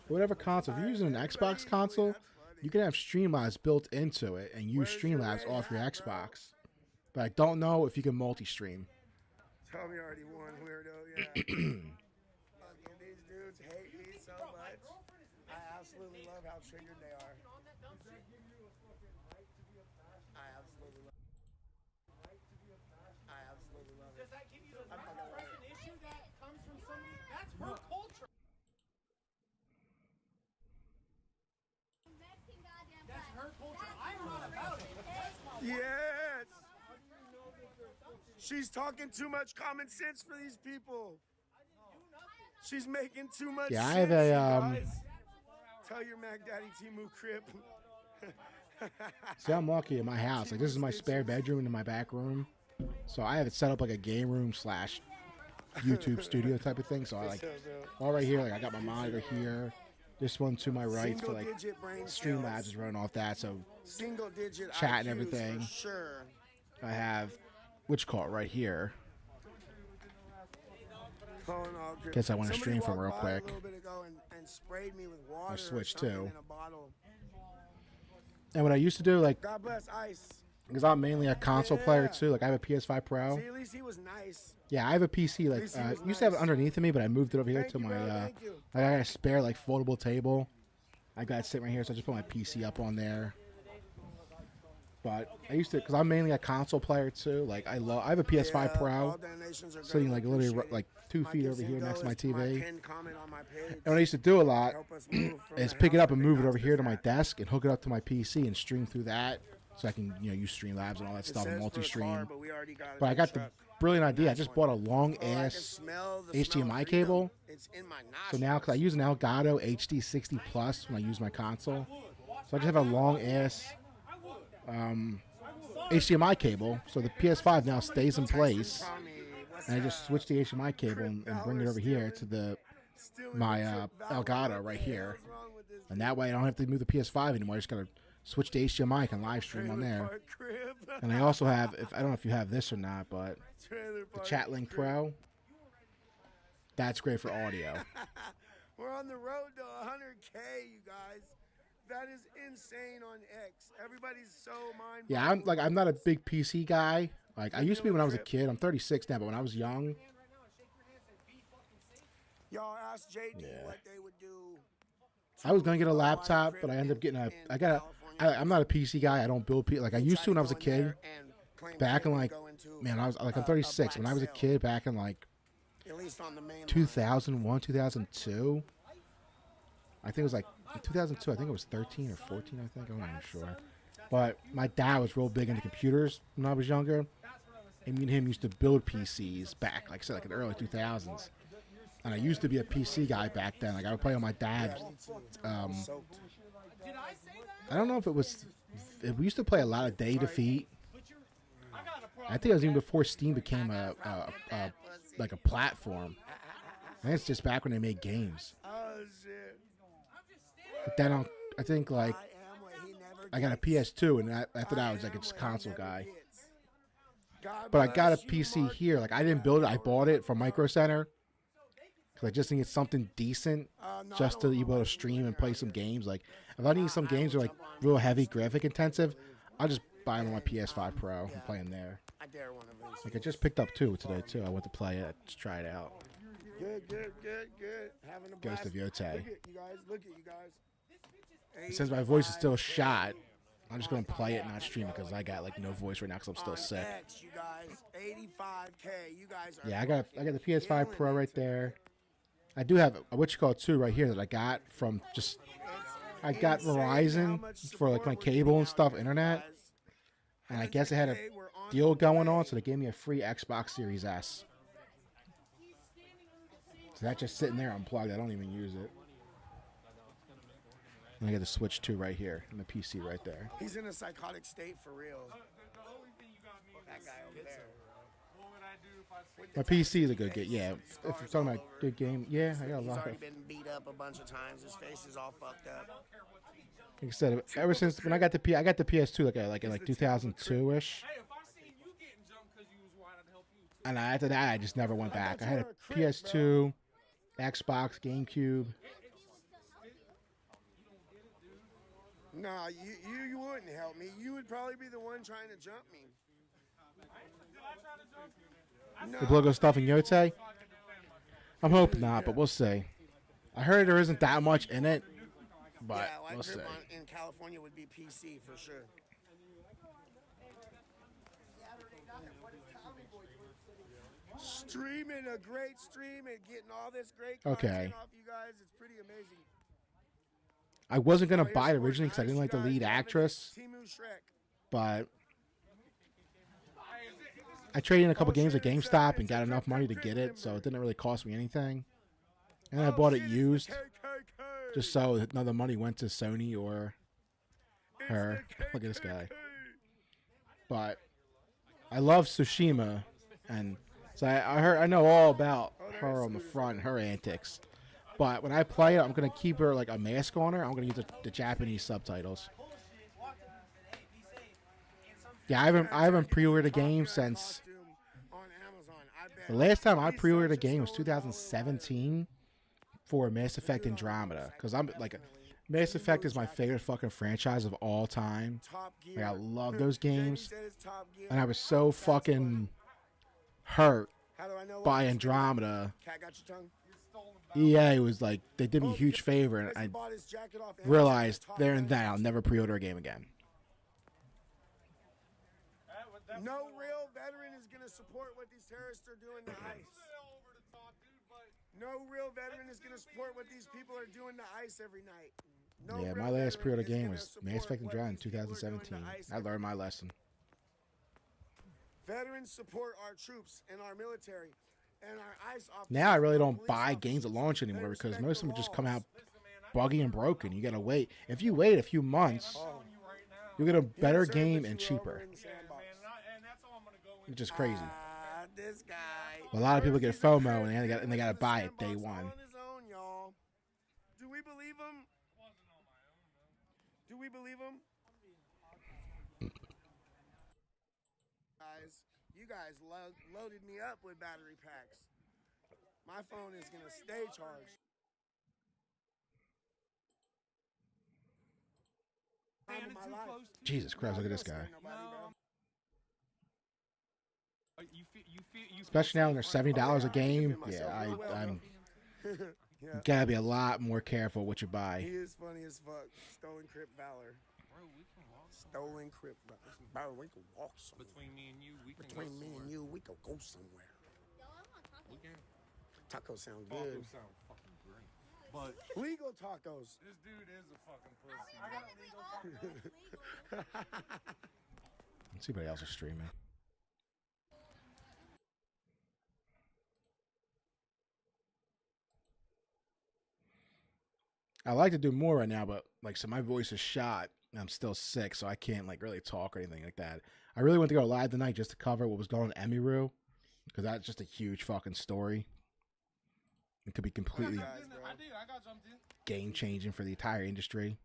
whatever console. If you're using an Xbox console, you can have Streamlabs built into it and use Streamlabs off your Xbox. But I don't know if you can multi-stream. Tell me already won, weirdo. Yeah. These dudes hate me so much. I absolutely love how triggered they are. I absolutely love it. Does that give you the present issue that comes from somebody? That's her culture. That's her culture. I'm not about it. Yes. She's talking too much common sense for these people. She's making too much sense. Yeah, I have a guys. Tell your Mac Daddy Timu Crip. See, I'm lucky in my house. Like, this is my spare bedroom in my back room. So I have it set up like a game room / YouTube studio type of thing. So I like all right here. Like I got my monitor here. This one to my right for like Streamlabs is running off that. So single digit chat and IQs everything. for sure. I have which call it right here. Guess I want to stream from real quick. I switched too. And what I used to do, like, God bless Ice. because I'm mainly a console player too. Like I have a PS5 Pro. See, at least he was nice. Yeah, I have a PC. Like used to have it underneath of me, but I moved it over here to my. I got a spare like foldable table. I got it sitting right here, so I just put my PC up on there. But I used to, because I'm mainly a console player too. Like I have a PS5 Pro sitting like literally like 2 feet over here next to my TV. And what I used to do a lot is pick it up and move it over here to my desk and hook it up to my PC and stream through that, so I can use Streamlabs and all that stuff and multi-stream. But I got the brilliant idea. I just bought a long ass HDMI cable. So now, because I use an Elgato HD60 Plus when I use my console, so I just have a long ass HDMI cable. So the PS5 now stays in place, and I just switch the HDMI cable and bring it over here to my Elgato right here, and that way I don't have to move the PS5 anymore. I just gotta switch to HDMI. I can live stream on there. And I also have, I don't know if you have this or not, but the Chatlink Pro. That's great for audio. We're on the road to 100K, you guys. That is insane on X. Everybody's so mind. Yeah, I'm not a big PC guy. Like I used to be when I was a kid. I'm 36 now, but when I was young. Y'all asked JD what they would do. I was gonna get a laptop, but I ended up getting I'm not a PC guy. I don't build like I used to when I was a kid. Back in like, man, I'm 36. When I was a kid, back in like 2001, 2002. I think it was like 2002. I think it was 13 or 14. I think I'm not even sure. But my dad was real big into computers when I was younger, and me and him used to build PCs back, like I said, like in the early 2000s. And I used to be a PC guy back then. Like I would play on my dad's. I don't know if it was. We used to play a lot of Day Defeat. I think it was even before Steam became like a platform. And it's just back when they made games. Oh shit. But then I think like I am what he never I got a gets. PS2, and after that I was like a just console guy. But I got a PC here. Like I didn't build it. I bought it from Micro Center because I just needed something decent just to be able to stream and play some games. Like if I need some games that are like real heavy graphic intensive, I'll just buy them on my PS5 Pro and play them there. I dare one of these. Like I just picked up 2 today too. I went to play it, just try it out. Good. Having a Ghost blast. of Yotei. Look at you guys. Since my voice is still shot, I'm just gonna play it and not stream it because I got like no voice right now because I'm still sick. X, you guys, 85K. You guys are Yeah, I got the PS5 Pro right there. I do have a what you call 2 right here that I got from just I got Verizon for like my cable and stuff, internet, and I guess it had a deal going on, so they gave me a free Xbox Series S. So that's just sitting there unplugged. I don't even use it. And I got the Switch 2 right here and the PC right there. He's in a psychotic state for real. That guy over there. My PC is a good game. Yeah, if you're talking about good game, yeah, I got a He's lot already of. been beat up a bunch of times. His face is all fucked up. Like I said, ever since when I got the PS2 like in 2002 ish, and after that I just never went back. I had a PS2, Xbox, GameCube. Nah, you wouldn't help me. You would probably be the one trying to jump me. The logo stuff in Yotei? I'm hoping not, but we'll see. I heard there isn't that much in it, but Yeah, we'll see. in California would be PC for sure. Streaming a great stream and getting all this great content off you guys, it's pretty amazing. I wasn't gonna buy it originally because I didn't like the lead actress, but I traded in a couple games at GameStop and got enough money to get it, so it didn't really cost me anything. And I bought it used, just so none of the money went to Sony or her. Look at this guy. But I love Tsushima, and so I know all about her on the front, her antics. But when I play it, I'm gonna keep her like a mask on her. I'm gonna use the Japanese subtitles. Yeah, I haven't pre-ordered a game since the last time I pre-ordered a game was 2017 for Mass Effect Andromeda, because I'm like, Mass Effect is my favorite fucking franchise of all time. Like I love those games, and I was so fucking hurt by Andromeda. EA was like, they did me a huge favor, and I realized there and then I'll never pre-order a game again. No real veteran is going to support what these terrorists are doing to ICE. No real veteran is going to support what these people are doing to ICE every night. No Yeah, my real last veteran pre-order is game gonna was support Mass Effect what Andromeda in these people are doing to 2017. ICE I learned my lesson. Veterans support our troops and our military and our ICE officers. Now I really don't police buy officers. games at launch anymore They because respect most of the them just come out laws. buggy and broken. You gotta wait. If you wait a few months, you'll get a better Serve game that and you over cheaper, in the sandbox. which is crazy. This guy. A lot of people get FOMO and they gotta buy it day one. On his own, y'all. Do we believe him? Do we believe him? Guys, you guys loaded me up with battery packs. My phone is gonna stay charged. Time of my life. Jesus Christ, look at this guy. Especially now when they're $70 a game. Yeah, I'm Yeah. gotta be a lot more careful what you He buy. is funny as fuck. Stolen Crypt Valor. Stolen Crypt Valor. Bro, we can walk somewhere. Between me and you, we can Between go me somewhere. and you, we could go somewhere. We can. Tacos sound Tacos good. sound fucking great. But Legal tacos. this dude is a fucking pussy. Let's see what else is streaming. I like to do more right now, but like, so my voice is shot and I'm still sick, so I can't like really talk or anything like that. I really went to go live tonight just to cover what was going on in Emiru, because that's just a huge fucking story. It could be completely I did. I got jumped in. game changing for the entire industry.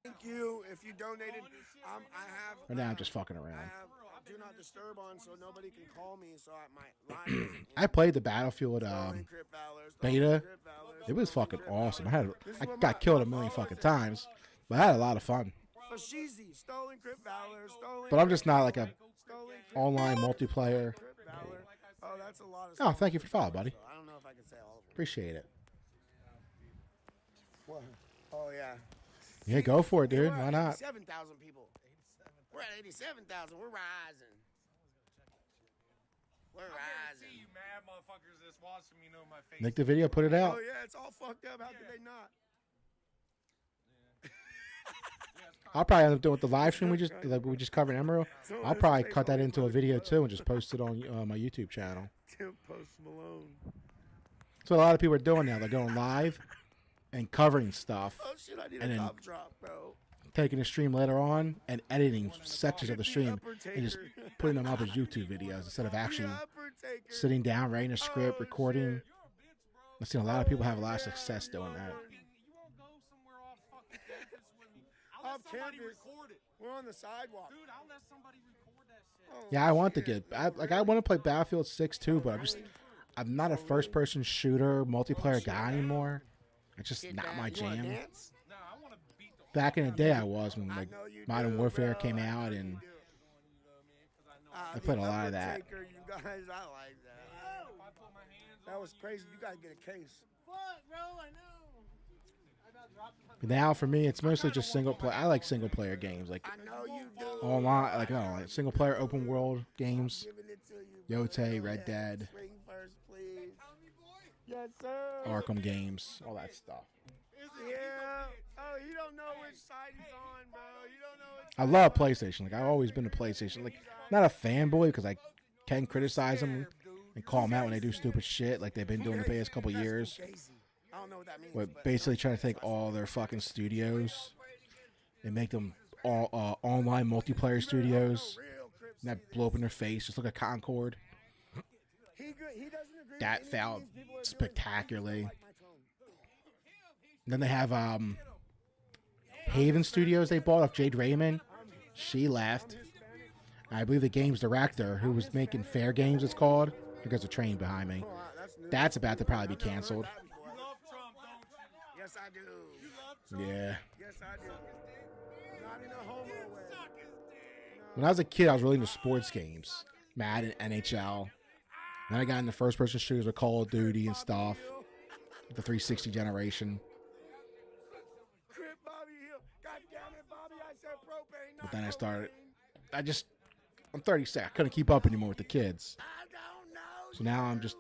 Thank you. If you donated, I have. Right now, I'm just fucking I around. have do not disturb on, so nobody can call me. So my line isn't I played the Battlefield Stolen Crypt Valor, beta. Crypt Valor, It was fucking Crypt Valor. awesome. This is I what got killed a million fucking times, but I had a lot of fun. Fashizi, Stolen Crypt Valor, Stolen. But I'm just not like a Stolen Crypt online multiplayer. Crypt Valor. Oh, that's a lot of. Oh, thank you for the follow, buddy. I don't know if I can say all of them. Appreciate it. What? Oh yeah. Yeah, go for it, dude. We're Why at not? 87,000 people. We're at 87,000. We're rising. We're I guarantee rising. you mad motherfuckers that's watching me know my face. Make the video, put it out. Oh yeah, it's all fucked up. How could they not? I'll probably end up doing the live stream we just covered Emiru. I'll probably cut that into a video too and just post it on my YouTube channel. Tim Post Malone. So a lot of people are doing now. They're going live and covering stuff, Oh shit, I need and a then top drop, bro. taking the stream later on and editing sections of the stream and just putting them up as YouTube videos instead of actually sitting down, writing a script, recording. I've seen a lot of people have a lot of success doing that. You won't go somewhere off fucking campus with me. I'll Off let somebody campus. record it. We're on the sidewalk. Dude, I'll let somebody record that shit. Oh, Yeah, I want to shit. get I want to play Battlefield 6 too, but I'm not a first-person shooter multiplayer guy anymore. It's just not my You wanna jam. dance? Nah, I want to beat the Back in the day, I was when I like know you Modern do, Warfare bro. came I know out, you and do. I played a lot of that. Taker, you guys, I like that. If I put my hands That was crazy. You gotta get a case. Fuck, bro, I know. I about dropped my But now for me, it's mostly just single player. I like single player games, like I know you do. online, like single player open world games. Giving it to you, Yote, bro. Red Dead, Swing first, please. Yes, sir. Arkham games, all that stuff. Yeah. Oh, you don't know which side he's on, bro. You don't know which I love PlayStation. Like I've always been a PlayStation. Like not a fanboy because I can criticize them and call them out when they do stupid shit, like they've been doing the past couple years. I don't know what that means. But basically trying to take all their fucking studios and make them all online multiplayer studios. And that blow up in their face. Just look at Concord. He doesn't agree That with felt anything these people are doing. spectacularly. Like my tone. Then they have Haven Studios they bought off Jade Raymond. She left. I believe the games director, who was making Fair Games, it's called. There's a train behind me. That's new. That's about to probably be canceled. You love Trump, don't you? Yes, I do. You love Trump. Yeah. Yes, I do. Not in a homo way. Suck his dick. When I was a kid, I was really into sports games. Madden, NHL. Then I got into first-person shooters with Call of Duty and stuff. The 360 generation. Crip Bobby Hill. God damn it, Bobby. I said propane. But then I started. I'm 36. I couldn't keep up anymore with the kids. I don't know. So now I'm just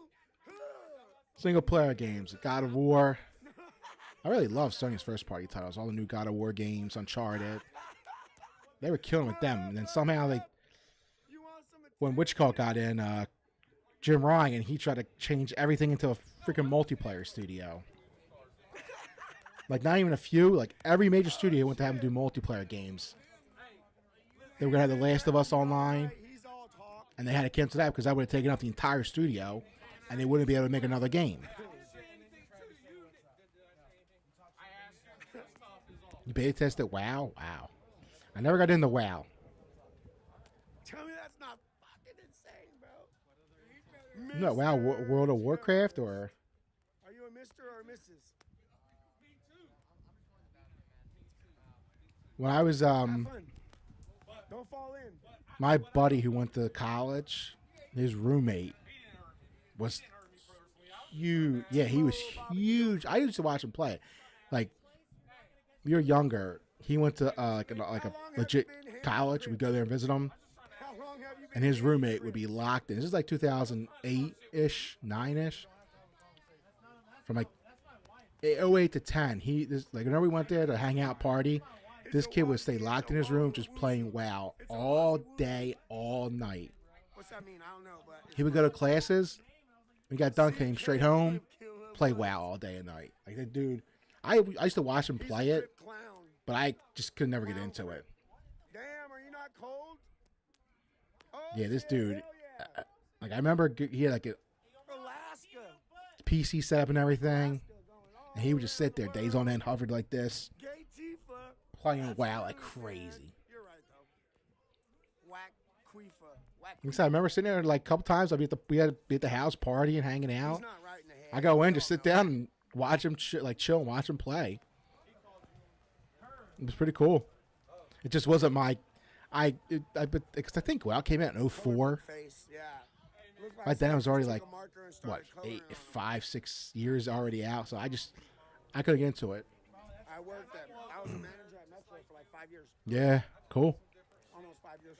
single-player games. God of War. I really love Sony's first-party titles. All the new God of War games, Uncharted. They were killing with them. And then somehow when Witchcall got in, Jim Ryan, he tried to change everything into a freaking multiplayer studio. Like, not even a few. Like, every major studio went to have him do multiplayer games. They were going to have The Last of Us online. And they had to cancel that because that would have taken up the entire studio. And they wouldn't be able to make another game. You beta tested WoW? Wow. I never got into WoW. Tell me that's not fucking insane, bro. No, WoW, World of Warcraft, or... Are you a Mr. or a Mrs.? When I was, Have fun. Don't fall in. my buddy who went to college, his roommate was huge. Yeah, he was huge. I used to watch him play. Like, you're younger. He went to like a legit college. We'd go there and visit him. How long have you been And his roommate would be locked in. This is like 2008-ish, 9-ish. From like 08 to 10. Like whenever we went there to hang out, party, this kid would stay locked in his room just playing WoW all day, all night. What's that mean? I don't know, but He would go to classes. When he got done, came straight home, play WoW all day and night. Like that dude, I used to watch him play it, clown. but I just could never get into it. Damn, are you not cold? Oh, Yeah, this shit, dude, hell yeah. like I remember he had like a PC setup and everything. And he would just sit there days on end, hovered like this, playing WoW like crazy. You're right though. Whack Queefa. Whack. Like I said, I remember sitting there like a couple times. We had to be at the house partying, hanging out. He's not right in the head. I go in, just sit down and watch him, chill and watch him play. It was pretty cool. It just wasn't my. Because I think WoW came out in 04. Face, yeah. Looked Right then I was already took like, a marker and what, started coloring 5, 6 years already out. So I couldn't get into it. I worked at. I was a manager at Metro for like 5 years. Yeah, cool. Almost 5 years.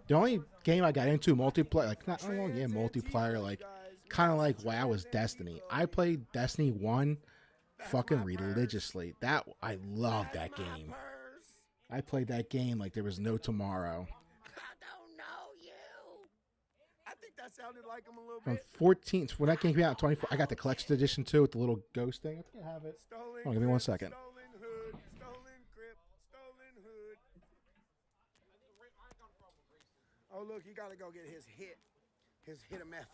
The only game I got into multiplayer, like not only game multiplayer, like kind of like WoW was Destiny. I played Destiny 1 fucking religiously. I love that game. I played that game like there was no tomorrow. I don't know you. I think that sounded like him a little From bit. 14th, when that game came out in 24, I got the collector's edition too with the little ghost thing. I think I have it. Stolen Hold on, give me 1 grip, second. Stolen hood, stolen grip, stolen hood. Oh look, he gotta go get his hit of meth.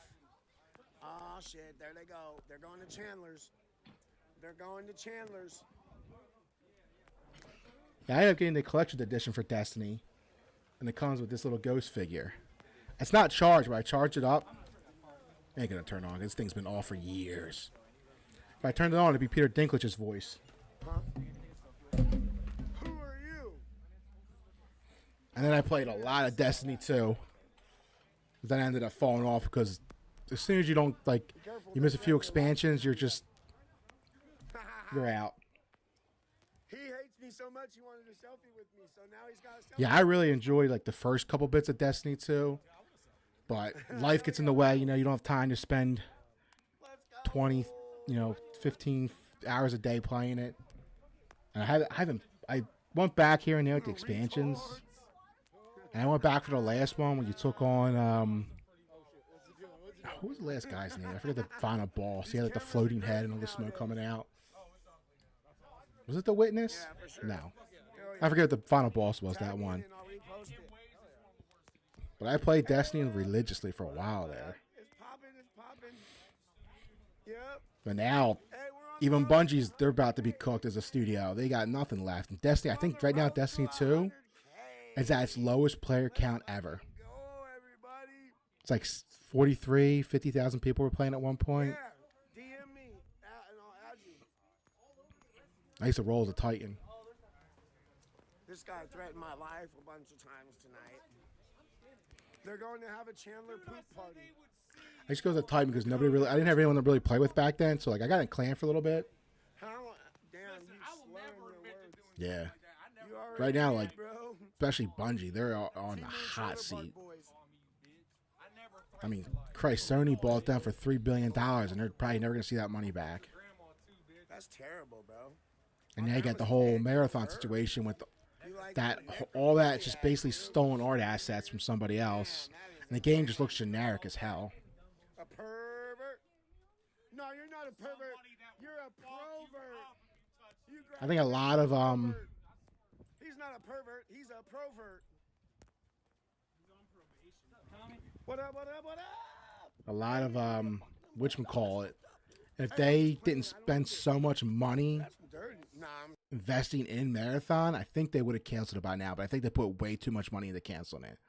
Oh shit, there they go. They're going to Chandler's. They're going to Chandler's. Yeah, I ended up getting the collector's edition for Destiny, and it comes with this little ghost figure. It's not charged, but I charge it up. It ain't gonna turn on. This thing's been off for years. If I turned it on, it'd be Peter Dinklage's voice. Huh? Who are you? And then I played a lot of Destiny 2. Then I ended up falling off because as soon as you don't you miss a few expansions, you're out. He hates me so much he wanted a selfie with me, so now he's got a selfie. Yeah, I really enjoyed the first couple bits of Destiny 2, but life gets in the way. You don't have time to spend 20, 15 hours a day playing it. And I went back here and there with the expansions, and I went back for the last one when you took on who was the last guy's name? I forget the final boss. He had the floating head and all the smoke coming out. Was it the Witness? Yeah, for sure. No. I forget what the final boss was, that one. And I'll repost it. But I played Destiny religiously for a while there. It's popping. Yep. But now, Hey, we're on even fire. Bungie's, they're about to be cooked as a studio. They got nothing left. And Destiny, I think right now Destiny 2 is at its lowest player count ever. Go, everybody. It's like 43, 50,000 people were playing at one point. Yeah. DM me, and I'll add you. I used to roll as a Titan. This guy threatened my life a bunch of times tonight. They're going to have a Chandler poop party. I used to go as a Titan because I didn't have anyone to really play with back then. So I got in clan for a little bit. How? Damn, you slurring your words. Yeah. You already Right now, did, bro. especially Bungie, they're on the Team hot Trailer Park seat. Boys. I mean, Christ, Sony bought them for $3 billion, and they're probably never going to see that money back. That's terrible, bro. And now you got the whole marathon situation with You like that, it? all that just basically stolen art assets from somebody else. And the game just looks generic as hell. A pervert? No, you're not a pervert. You're a pervert. You I think a lot of, He's not a pervert. He's a provert. What up? a lot of, whatchamacallit, if they didn't spend so much money That's dirty. Nah, investing in Marathon, I think they would have canceled it by now, but I think they put way too much money into canceling it.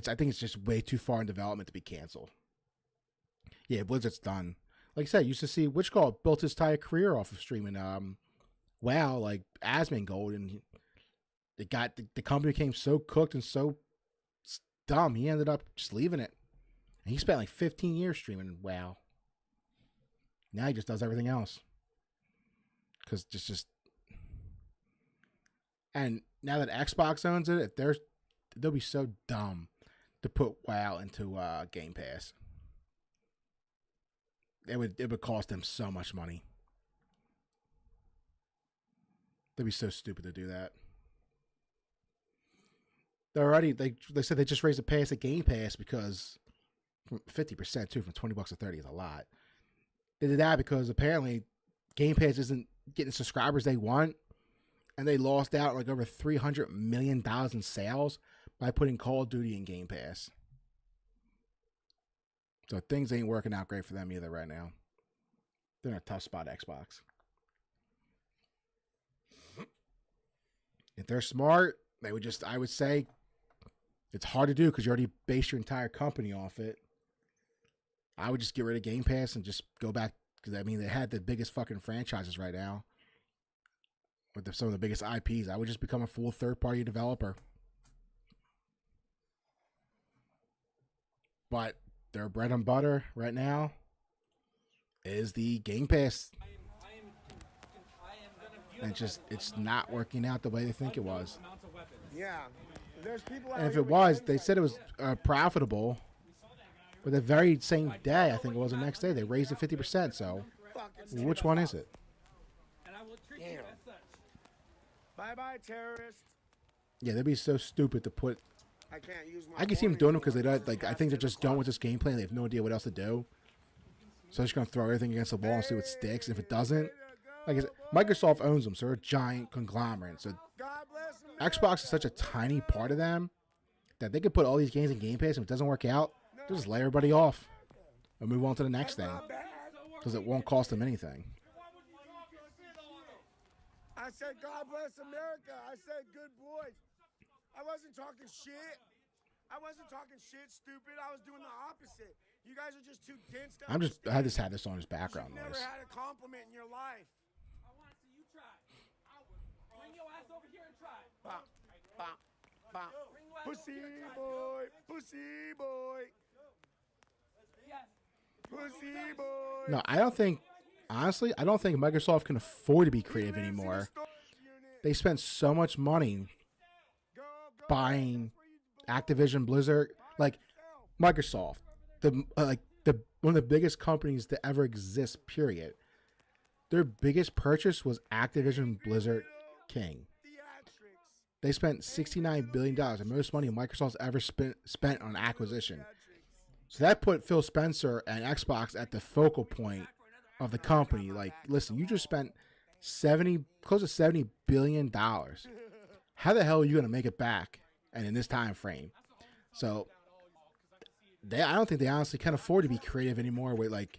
I think it's just way too far in development to be canceled. Yeah, Blizzard's done. Like I said, used to see built his entire career off of streaming WoW, like Asmongold, and the company became so cooked and so dumb, he ended up just leaving it. And he spent like 15 years streaming WoW. Now he just does everything else. Because just and now that Xbox owns it, they'll be so dumb to put WoW into Game Pass. It would cost them so much money. They'd be so stupid to do that. They said they just raised the pass at Game Pass because 50% too, from $20 to $30 is a lot. They did that because apparently Game Pass isn't getting subscribers they want, and they lost out like over $300 million in sales by putting Call of Duty in Game Pass. So things ain't working out great for them either right now. They're in a tough spot, Xbox. If they're smart, they would just, I would say, it's hard to do because you already base your entire company off it. I would just get rid of Game Pass and just go back, because I mean, they had the biggest fucking franchises right now with some of the biggest IPs. I would just become a full third-party developer. But their bread and butter right now is the Game Pass. And it's not working out the way they think it was. Yeah. There's people And if it was, they said it was profitable. But the very same day, I think it was the next day, they raised it 50%. So, which one is it? Damn. Bye-bye, terrorist. Yeah, they'd be so stupid to put. I can't use my I can see them doing it because they don't, like. I think they're just done with this gameplay. They have no idea what else to do. So they're just gonna throw everything against the wall and see what sticks. If it doesn't, like I said, Microsoft owns them, so they're a giant conglomerate. So Xbox is such a tiny part of them that they could put all these games in Game Pass. If it doesn't work out, they'll just lay everybody off and move on to the next thing because it won't cost them anything. I said, God bless America. I said, good boys. I wasn't talking shit. I wasn't talking shit, stupid. I was doing the opposite. You guys are just too dense to I just had this on as background You've noise. never had a compliment in your life. I want to see you try. Bring your ass over here and try. Bop, bop, bop. Pussy boy, pussy boy. Pussy boy. No, I don't think. Honestly, I don't think Microsoft can afford to be creative anymore. They spent so much money buying Activision Blizzard, like Microsoft, the one of the biggest companies to ever exist. Period. Their biggest purchase was Activision Blizzard King. They spent $69 billion, the most money Microsoft's ever spent on acquisition. So that put Phil Spencer and Xbox at the focal point of the company. Like, listen, you just spent close to $70 billion. How the hell are you going to make it back? And in this time frame. So I don't think they honestly can afford to be creative anymore with like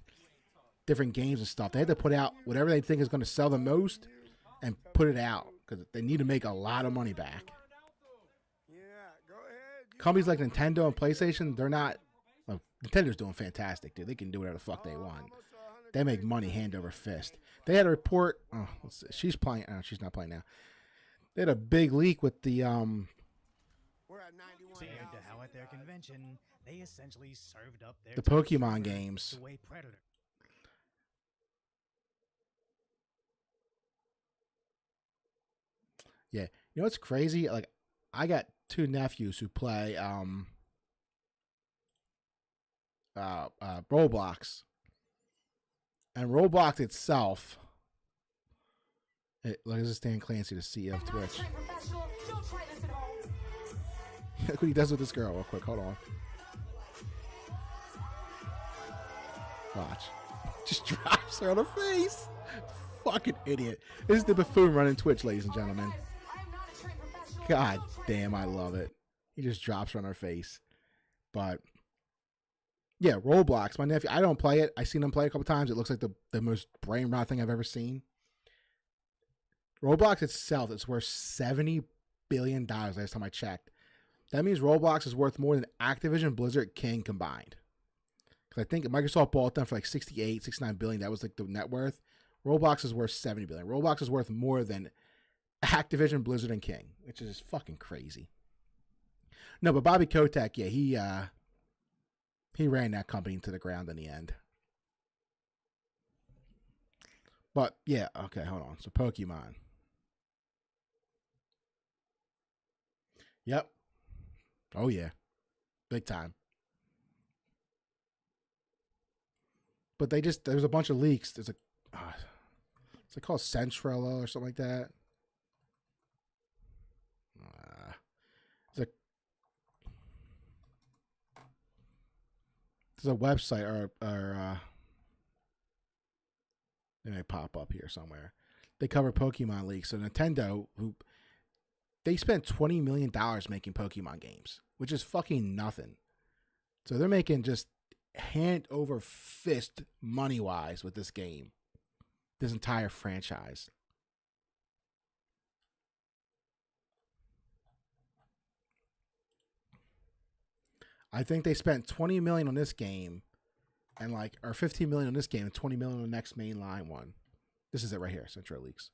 different games and stuff. They had to put out whatever they think is going to sell the most and put it out because they need to make a lot of money back. Companies like Nintendo and PlayStation, they're not. Well, Nintendo's doing fantastic, dude. They can do whatever the fuck they want. They make money hand over fist. They had a report. Oh, let's see. She's playing. Oh, she's not playing now. They had a big leak with the To how at their convention they essentially served up their the Pokemon games. the way Predator. Yeah, you know what's crazy? Like, I got two nephews who play Roblox, and Roblox itself. Look, this is Stan Clancy, the CEO of Twitch. Look what he does with this girl real quick. Hold on. Watch. Just drops her on her face. Fucking idiot. This is the buffoon running Twitch, ladies and gentlemen. God damn, I love it. He just drops her on her face. But, yeah, Roblox. My nephew, I don't play it. I've seen him play it a couple times. It looks like the most brain rot thing I've ever seen. Roblox itself is worth $70 billion last time I checked. That means Roblox is worth more than Activision Blizzard King combined. Because I think Microsoft bought them for like 68, 69 billion. That was like the net worth. Roblox is worth 70 billion. Roblox is worth more than Activision Blizzard and King, which is just fucking crazy. No, but Bobby Kotick, yeah, he ran that company into the ground in the end. But yeah, okay, hold on. So Pokemon. Yep. Oh yeah. Big time. But there's a bunch of leaks. There's it's like called Centrella or something like that. There's a website or they may pop up here somewhere. They cover Pokemon leaks. So Nintendo, they spent $20 million making Pokemon games, which is fucking nothing. So they're making just hand over fist money-wise with this game. This entire franchise. I think they spent $20 million on this game and or $15 million on this game and $20 million on the next mainline one. This is it right here, Central Leaks.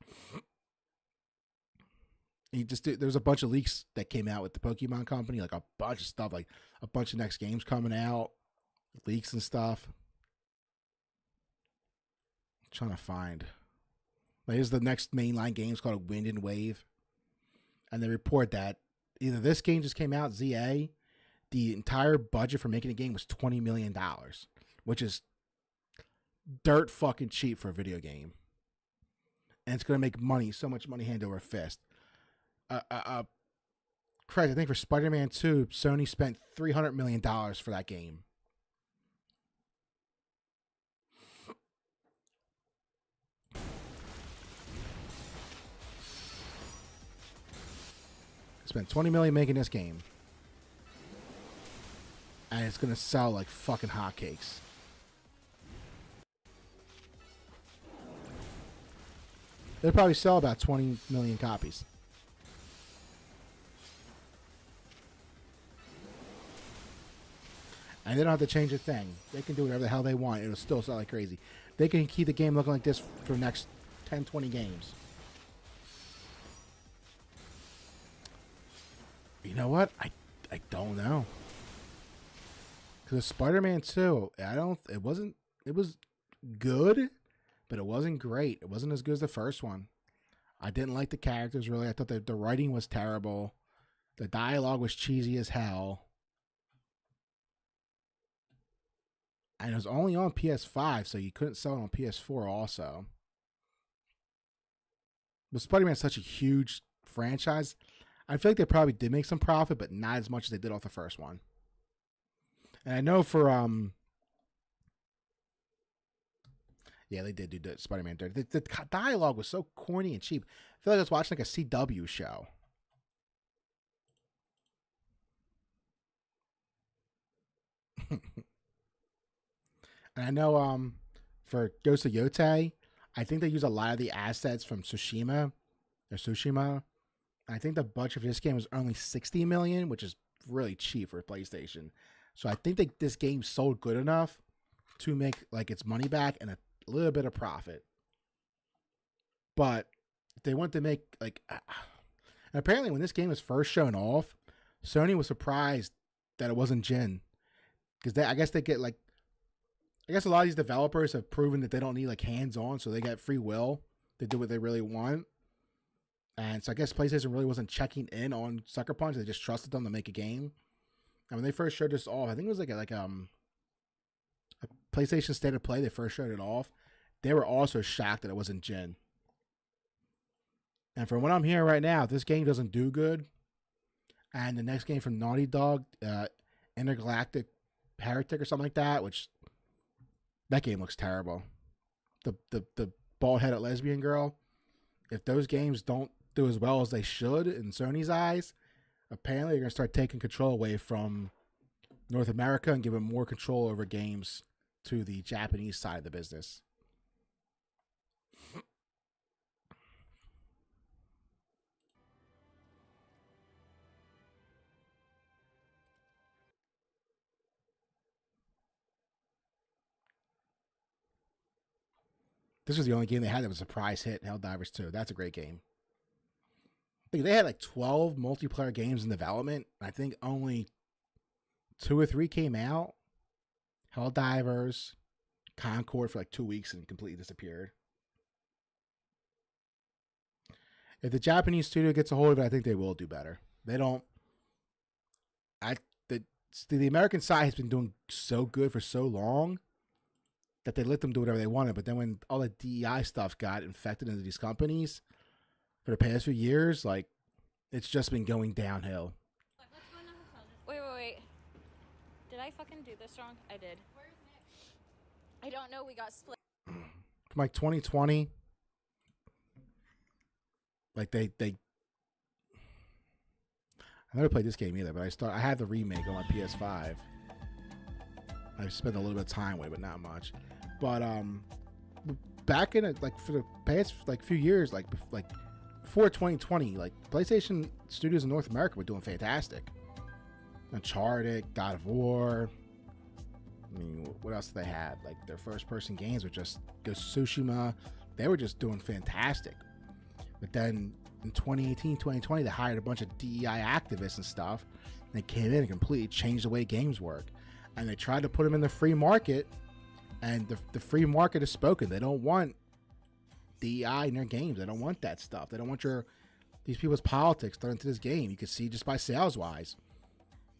There's a bunch of leaks that came out with the Pokemon company, like a bunch of stuff, like a bunch of next games coming out, leaks and stuff. I'm trying to find. Here's the next mainline games called Wind and Wave. And they report that either this game just came out, ZA, the entire budget for making a game was $20 million, which is dirt fucking cheap for a video game. And it's going to make money, so much money hand over fist. Craig, I think for Spider-Man 2, Sony spent $300 million for that game. Spent $20 million making this game. And it's going to sell like fucking hotcakes. They'll probably sell about 20 million copies. And they don't have to change a thing. They can do whatever the hell they want. It'll still sell like crazy. They can keep the game looking like this for the next 10, 20 games. You know what? I don't know. Because Spider-Man 2, it was good, but it wasn't great. It wasn't as good as the first one. I didn't like the characters, really. I thought the writing was terrible. The dialogue was cheesy as hell. And it was only on PS5, so you couldn't sell it on PS4 also. But Spider-Man's such a huge franchise. I feel like they probably did make some profit, but not as much as they did off the first one. And I know for yeah, they did do Spider-Man 30. The dialogue was so corny and cheap. I feel like I was watching like a CW show. And I know for Ghost of Yotei, I think they use a lot of the assets from Tsushima. I think the budget for this game was only $60 million, which is really cheap for a PlayStation. So I think this game sold good enough to make like its money back and a little bit of profit. But they want to make like, and apparently when this game was first shown off, Sony was surprised that it wasn't Jin, because I guess a lot of these developers have proven that they don't need like hands-on, so they got free will to do what they really want. And so I guess PlayStation really wasn't checking in on Sucker Punch. They just trusted them to make a game. And when they first showed this off, I think it was like a PlayStation State of Play. They first showed it off. They were also shocked that it wasn't Jin. And from what I'm hearing right now, this game doesn't do good. And the next game from Naughty Dog, Intergalactic Heretic or something like that, which that game looks terrible. The bald-headed lesbian girl. If those games don't do as well as they should in Sony's eyes, apparently they're going to start taking control away from North America and giving more control over games to the Japanese side of the business. This was the only game they had that was a surprise hit, Helldivers 2. That's a great game. They had like 12 multiplayer games in development. I think only 2 or 3 came out. Helldivers, Concord for like 2 weeks and completely disappeared. If the Japanese studio gets a hold of it, I think they will do better. They don't. The American side has been doing so good for so long that they let them do whatever they wanted. But then when all the DEI stuff got infected into these companies for the past few years, like, it's just been going downhill. Wait. Did I fucking do this wrong? I did. Where's Nick? I don't know. We got split. From like 2020, like they I never played this game either, but I had the remake on my PS5. I've spent a little bit of time with it, but not much. But back in it, like for the past like few years, like before 2020, like PlayStation studios in North America were doing fantastic. Uncharted, God of War. I mean, what else did they have? Like their first-person games were just Ghost of Tsushima. They were just doing fantastic. But then in 2018, 2020, they hired a bunch of DEI activists and stuff. And they came in and completely changed the way games work. And they tried to put them in the free market. And the free market has spoken. They don't want DEI in their games. They don't want that stuff. They don't want these people's politics done into this game. You can see just by sales-wise.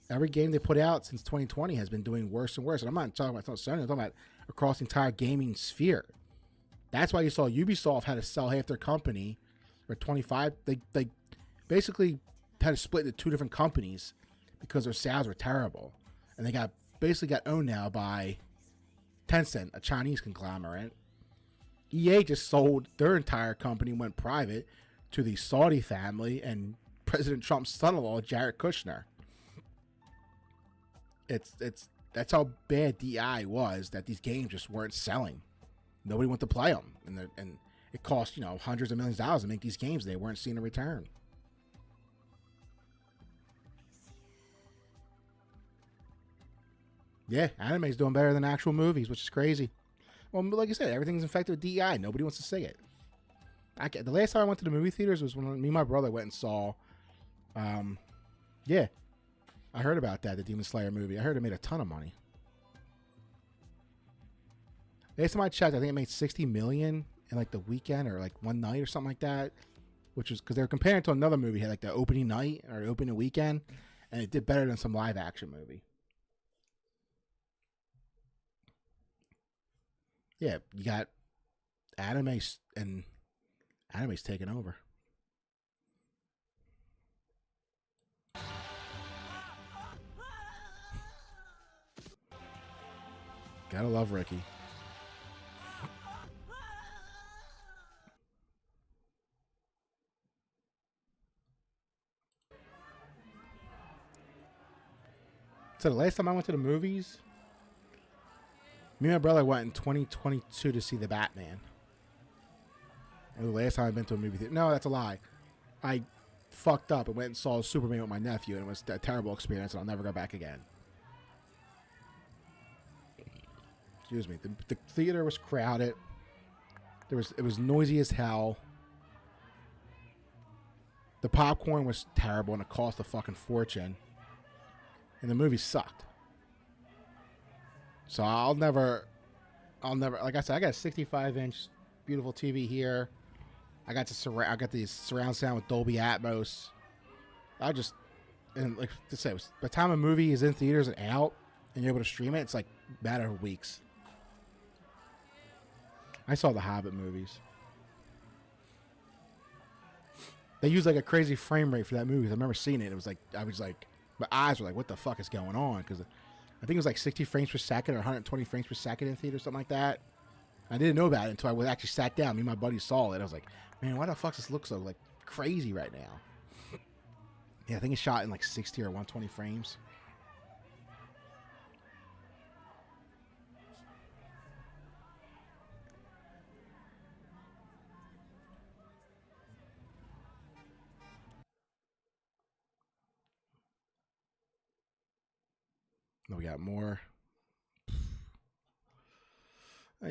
Every game they put out since 2020 has been doing worse and worse. And I'm not talking about Sony. I'm talking about across the entire gaming sphere. That's why you saw Ubisoft had to sell half their company, or 25. They basically had to split into two different companies because their sales were terrible, and they basically got owned now by Tencent, a Chinese conglomerate. EA just sold their entire company, went private to the Saudi family and President Trump's son-in-law, Jared Kushner. That's how bad DI was, that these games just weren't selling. Nobody wanted to play them, and it cost hundreds of millions of dollars to make these games. They weren't seeing a return. Yeah, anime's doing better than actual movies, which is crazy. Well, like I said, everything's infected with DEI. Nobody wants to see it. The last time I went to the movie theaters was when me and my brother went and saw. Yeah, I heard about that, the Demon Slayer movie. I heard it made a ton of money. Last time I checked, I think it made $60 million in like the weekend or like one night or something like that, which was because they were comparing it to another movie, had like the opening night or opening weekend, and it did better than some live action movie. Yeah, you got anime, and anime's taking over. Gotta love Ricky. So the last time I went to the movies, me and my brother went in 2022 to see The Batman. And the last time I've been to a movie theater. No, that's a lie. I fucked up and went and saw Superman with my nephew, and it was a terrible experience, and I'll never go back again. Excuse me. The theater was crowded. It was noisy as hell. The popcorn was terrible, and it cost a fucking fortune. And the movie sucked. So I'll never, like I said, I got a 65-inch beautiful TV here. I got the surround sound with Dolby Atmos. And like to say, by the time a movie is in theaters and out, and you're able to stream it, it's like a matter of weeks. I saw the Hobbit movies. They used like a crazy frame rate for that movie. I remember seeing it. It was like, my eyes were like, what the fuck is going on? Because I think it was like 60 frames per second or 120 frames per second in theater, something like that. I didn't know about it until I actually sat down. Me and my buddy saw it. I was like, man, why the fuck does this look so like crazy right now? Yeah, I think it's shot in like 60 or 120 frames. No, we got more. Ay.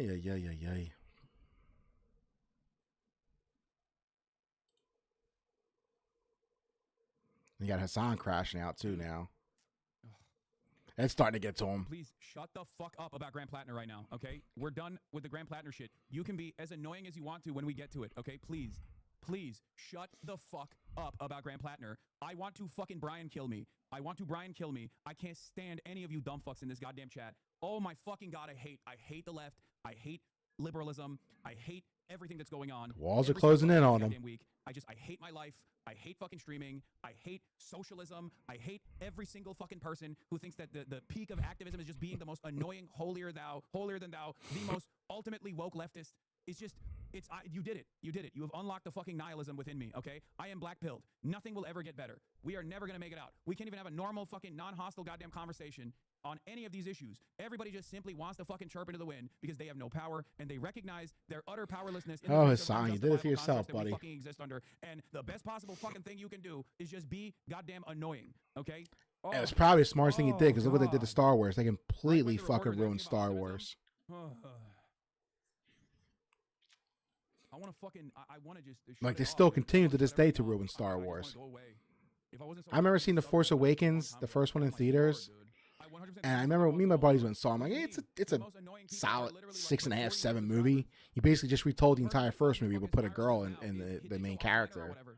You got Hassan crashing out too now. It's starting to get to him. Please shut the fuck up about Grand Platinum right now, okay? We're done with the Grand Platinum shit. You can be as annoying as you want to when we get to it, okay? Please shut the fuck up about Grand Platinum. I want to fucking Brian kill me. I can't stand any of you dumb fucks in this goddamn chat. Oh my fucking God, I hate the left. I hate liberalism. I hate everything that's going on. Walls are closing in on them. I hate my life. I hate fucking streaming. I hate socialism. I hate every single fucking person who thinks that the peak of activism is just being the most annoying, holier than thou, the most ultimately woke leftist. It's You did it. You did it. You have unlocked the fucking nihilism within me, okay? I am black-pilled. Nothing will ever get better. We are never going to make it out. We can't even have a normal fucking non-hostile goddamn conversation on any of these issues. Everybody just simply wants to fucking chirp into the wind because they have no power and they recognize their utter powerlessness. In the Oh, face of Hassan, you did it for unjustifiable yourself, constructs that we buddy. fucking exist under. And the best possible fucking thing you can do is just be goddamn annoying, okay? Oh, It was probably the smartest thing he did because look what they did to God. Star Wars. They completely Right when the fucking reporter was ruined asking about Star feminism, Wars. I want to fucking, I want to just Like shut they it still off. continue to Fucking this whatever day to you want. ruin Star I just Wars. wanna go away. If I wasn't so I remember seeing The fucking Force subbed for a long Awakens, time the ago, first one in oh my theaters, God, dude. I 100% and I think remember me and my also buddies went and saw it. I'm like, the it's a most annoying people are solid literally, like, 6.5, 40 7 years movie. younger. He basically just retold the The person entire that first fucking movie, but put a spirals girl right in, now in is the his main dick online or character. whatever.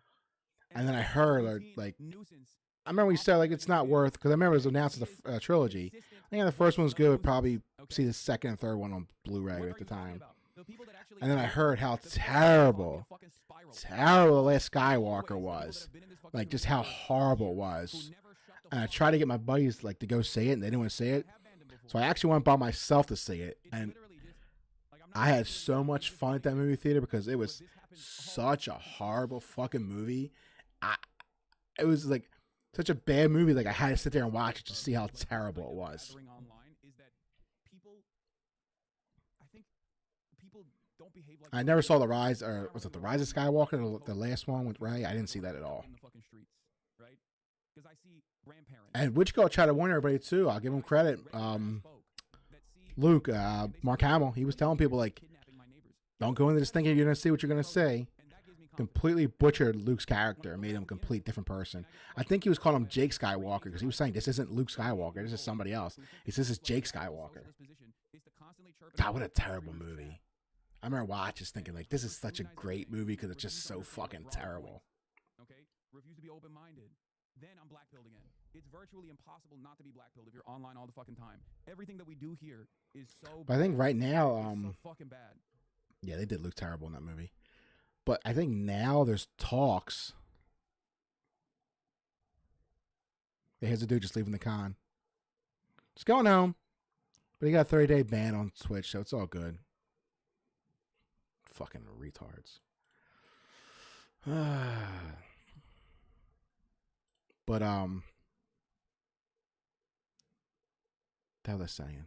And then I it's heard a routine like nuisance. I remember we said like it's not worth because I remember it was announced as a trilogy. I think the first one was good. Would probably see the second and third one on Blu-ray What at the are you talking time. about? The people that actually And then I care heard about how the people that terrible, fucking spiral. terrible the last Skywalker Always the people that was. have been in this fucking Like just room how for horrible it years, was. who never shut the And I fuck tried to up. get my buddies like to go see it, and they didn't want to see it. I have banned them before. So I actually went by myself to see it, It's and literally just like I'm not I had saying so it's much just fun at like that movie theater because it was this happens all such a horrible fucking movie. It was like such a bad movie. Like I had to sit there and watch it to see how terrible it was. online is that people, I think people don't behave like I never saw the Rise, or was it the Rise of Skywalker, the last one with Rey? I didn't see that at all. in the fucking streets, right? Because I see grandparents. And Witch Girl tried to warn everybody too. I'll give him credit. Luke, Mark Hamill, he was telling people like, don't go into this thinking you're gonna see what you're gonna see. Completely butchered Luke's character and made him a complete different person. I think he was calling him Jake Skywalker because he was saying this isn't Luke Skywalker, this is somebody else. He says this is Jake Skywalker. God, what a terrible movie. I remember watching just thinking like this is such a great movie because it's just so fucking terrible. Okay, refuse to be open-minded. Then I'm black-pilled again. It's virtually impossible not to be black-pilled if you're online all the fucking time. Everything that we do here is so. But I think right now, so fucking bad. yeah, they did Luke terrible in that movie. But I think now there's talks. Yeah, here's a dude just leaving the con. Just going home. But he got a 30-day ban on Twitch, so it's all good. Fucking retards. But, what was I saying?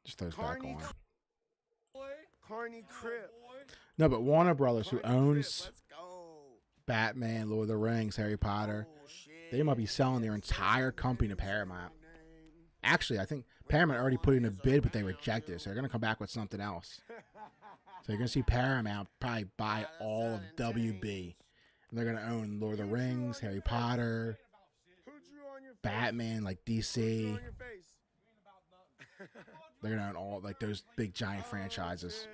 Just throws back on. Carney Crip. No, but Warner Brothers, who Carney owns Crip, let's go. Batman, Lord of the Rings, Harry Potter, Oh, shit. they might be selling their entire company to Paramount. Actually, I think Paramount already put in a bid, but they rejected it, so they're going to come back with something else. So you're going to see Paramount probably buy all of WB. And they're going to own Lord of the Rings, Harry Potter, Who drew on your face? Batman, like Who drew DC. on your face? They're going to own all like those big giant franchises.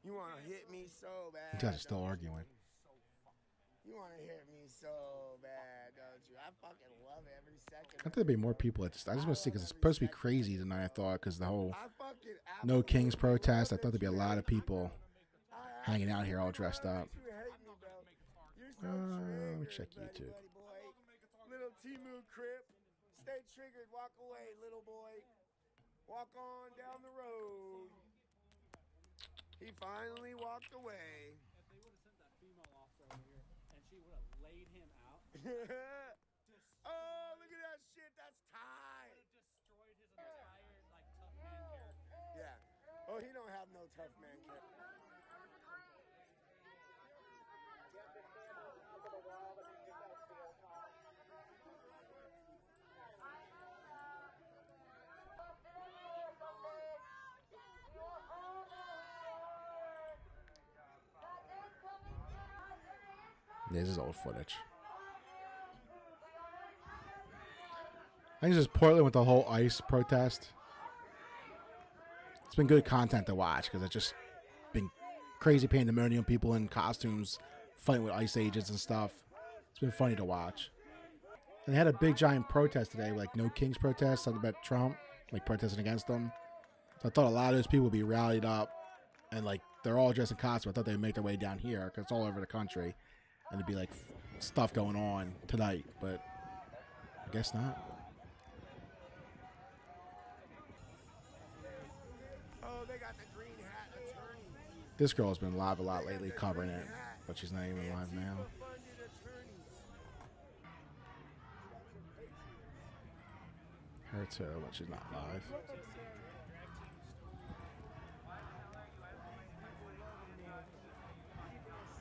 You want to hit me so bad. These guys are still arguing. You want to hit me so bad, don't you? I fucking love every second. I thought there'd be more people at this. I just want to see because it's supposed to be crazy tonight. I thought because the whole I fucking No absolutely Kings protest. I love thought there'd be a that you lot of hate me, people bro. I hanging out here all dressed up. You hate me, bro. You're so Let me triggered, check buddy, YouTube. buddy boy. Little Timu Crip. Stay triggered. Walk away, little boy. Walk on down the road. He finally walked away. If they would have sent that female officer over here and she would have laid him out, Oh, look at that shit. That's tight. destroyed his entire like tough man character. Yeah. Oh, he don't have no tough man character. This is old footage. I think this is Portland with the whole ICE protest. It's been good content to watch because it's just been crazy pandemonium, people in costumes fighting with ICE agents and stuff. It's been funny to watch. And they had a big giant protest today, like No Kings protest, something about Trump, like protesting against them. So I thought a lot of those people would be rallied up and like they're all dressed in costume. I thought they'd make their way down here because it's all over the country. And there'd be like stuff going on tonight, but I guess not. This girl has been live a lot lately covering it, but she's not even live now. Her too, but she's not live.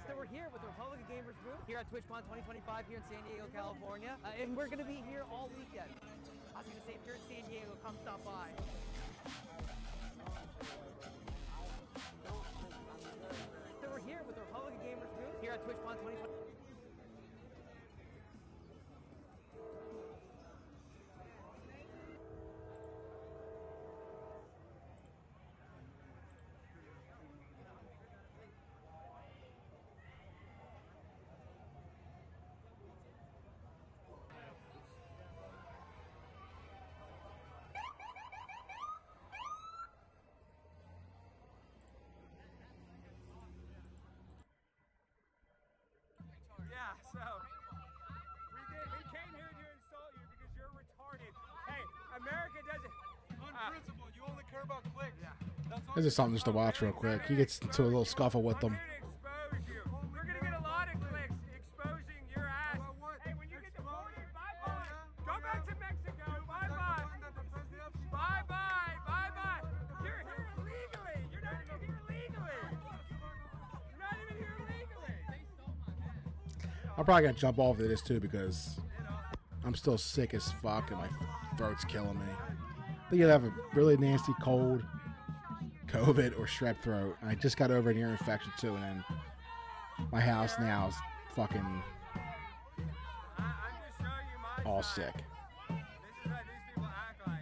So we're here with the Republican Gamers booth here at TwitchCon 2025 here in San Diego, California. And we're going to be here all weekend. I was going to say, if you're in San Diego, come stop by. So we're here with the Republican Gamers booth here at TwitchCon 2025. Yeah, so we came here to insult you because you're retarded. Hey, America doesn't. On principle, you only care about clicks. Yeah. This is something just to watch real quick. He gets into a little scuffle with them. We're gonna get a lot of clicks exposing your ass. Hey, when you get deported, bye-bye. Go back to Mexico. Bye-bye. Bye-bye. Bye-bye. You're here illegally. You're not even here legally. You're not even here legally. I'm probably gonna jump off of this too because I'm still sick as fuck and my throat's killing me. I think you'll have a really nasty cold, COVID, or strep throat. And I just got over an ear infection too, and then my house now is fucking all sick.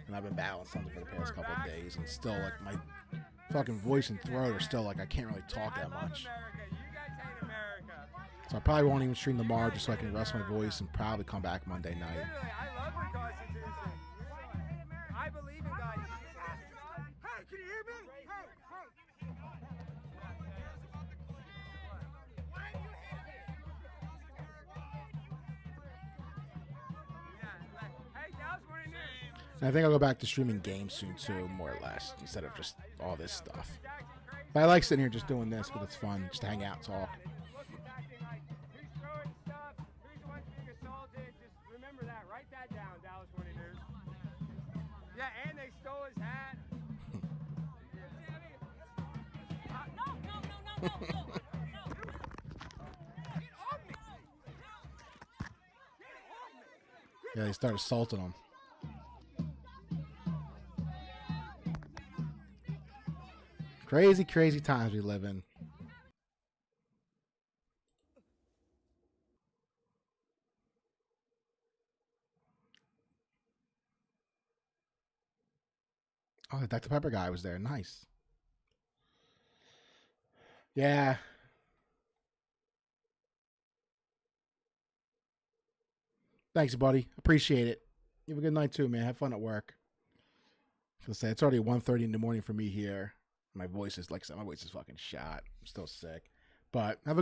And I've been battling something for the past couple of days, and still like my fucking voice and throat are still like I can't really talk that much. So I probably won't even stream tomorrow just so I can rest my voice and probably come back Monday night. I love our Constitution. I believe in God. Hey, can you hear me? And I think I'll go back to streaming games soon too, more or less, instead of just all this stuff. But I like sitting here just doing this because it's fun, just to hang out and talk. Remember that. Write that down, Dallas Morning News. Yeah, and they stole his hat. No. Yeah, they start assaulting him. Crazy, crazy times we live in. Oh, the Dr. Pepper guy was there. Nice. Yeah. Thanks, buddy. Appreciate it. You have a good night too, man. Have fun at work. I say it's already 1:30 in the morning for me here. My voice is like I said, my voice is fucking shot. I'm still sick. But have a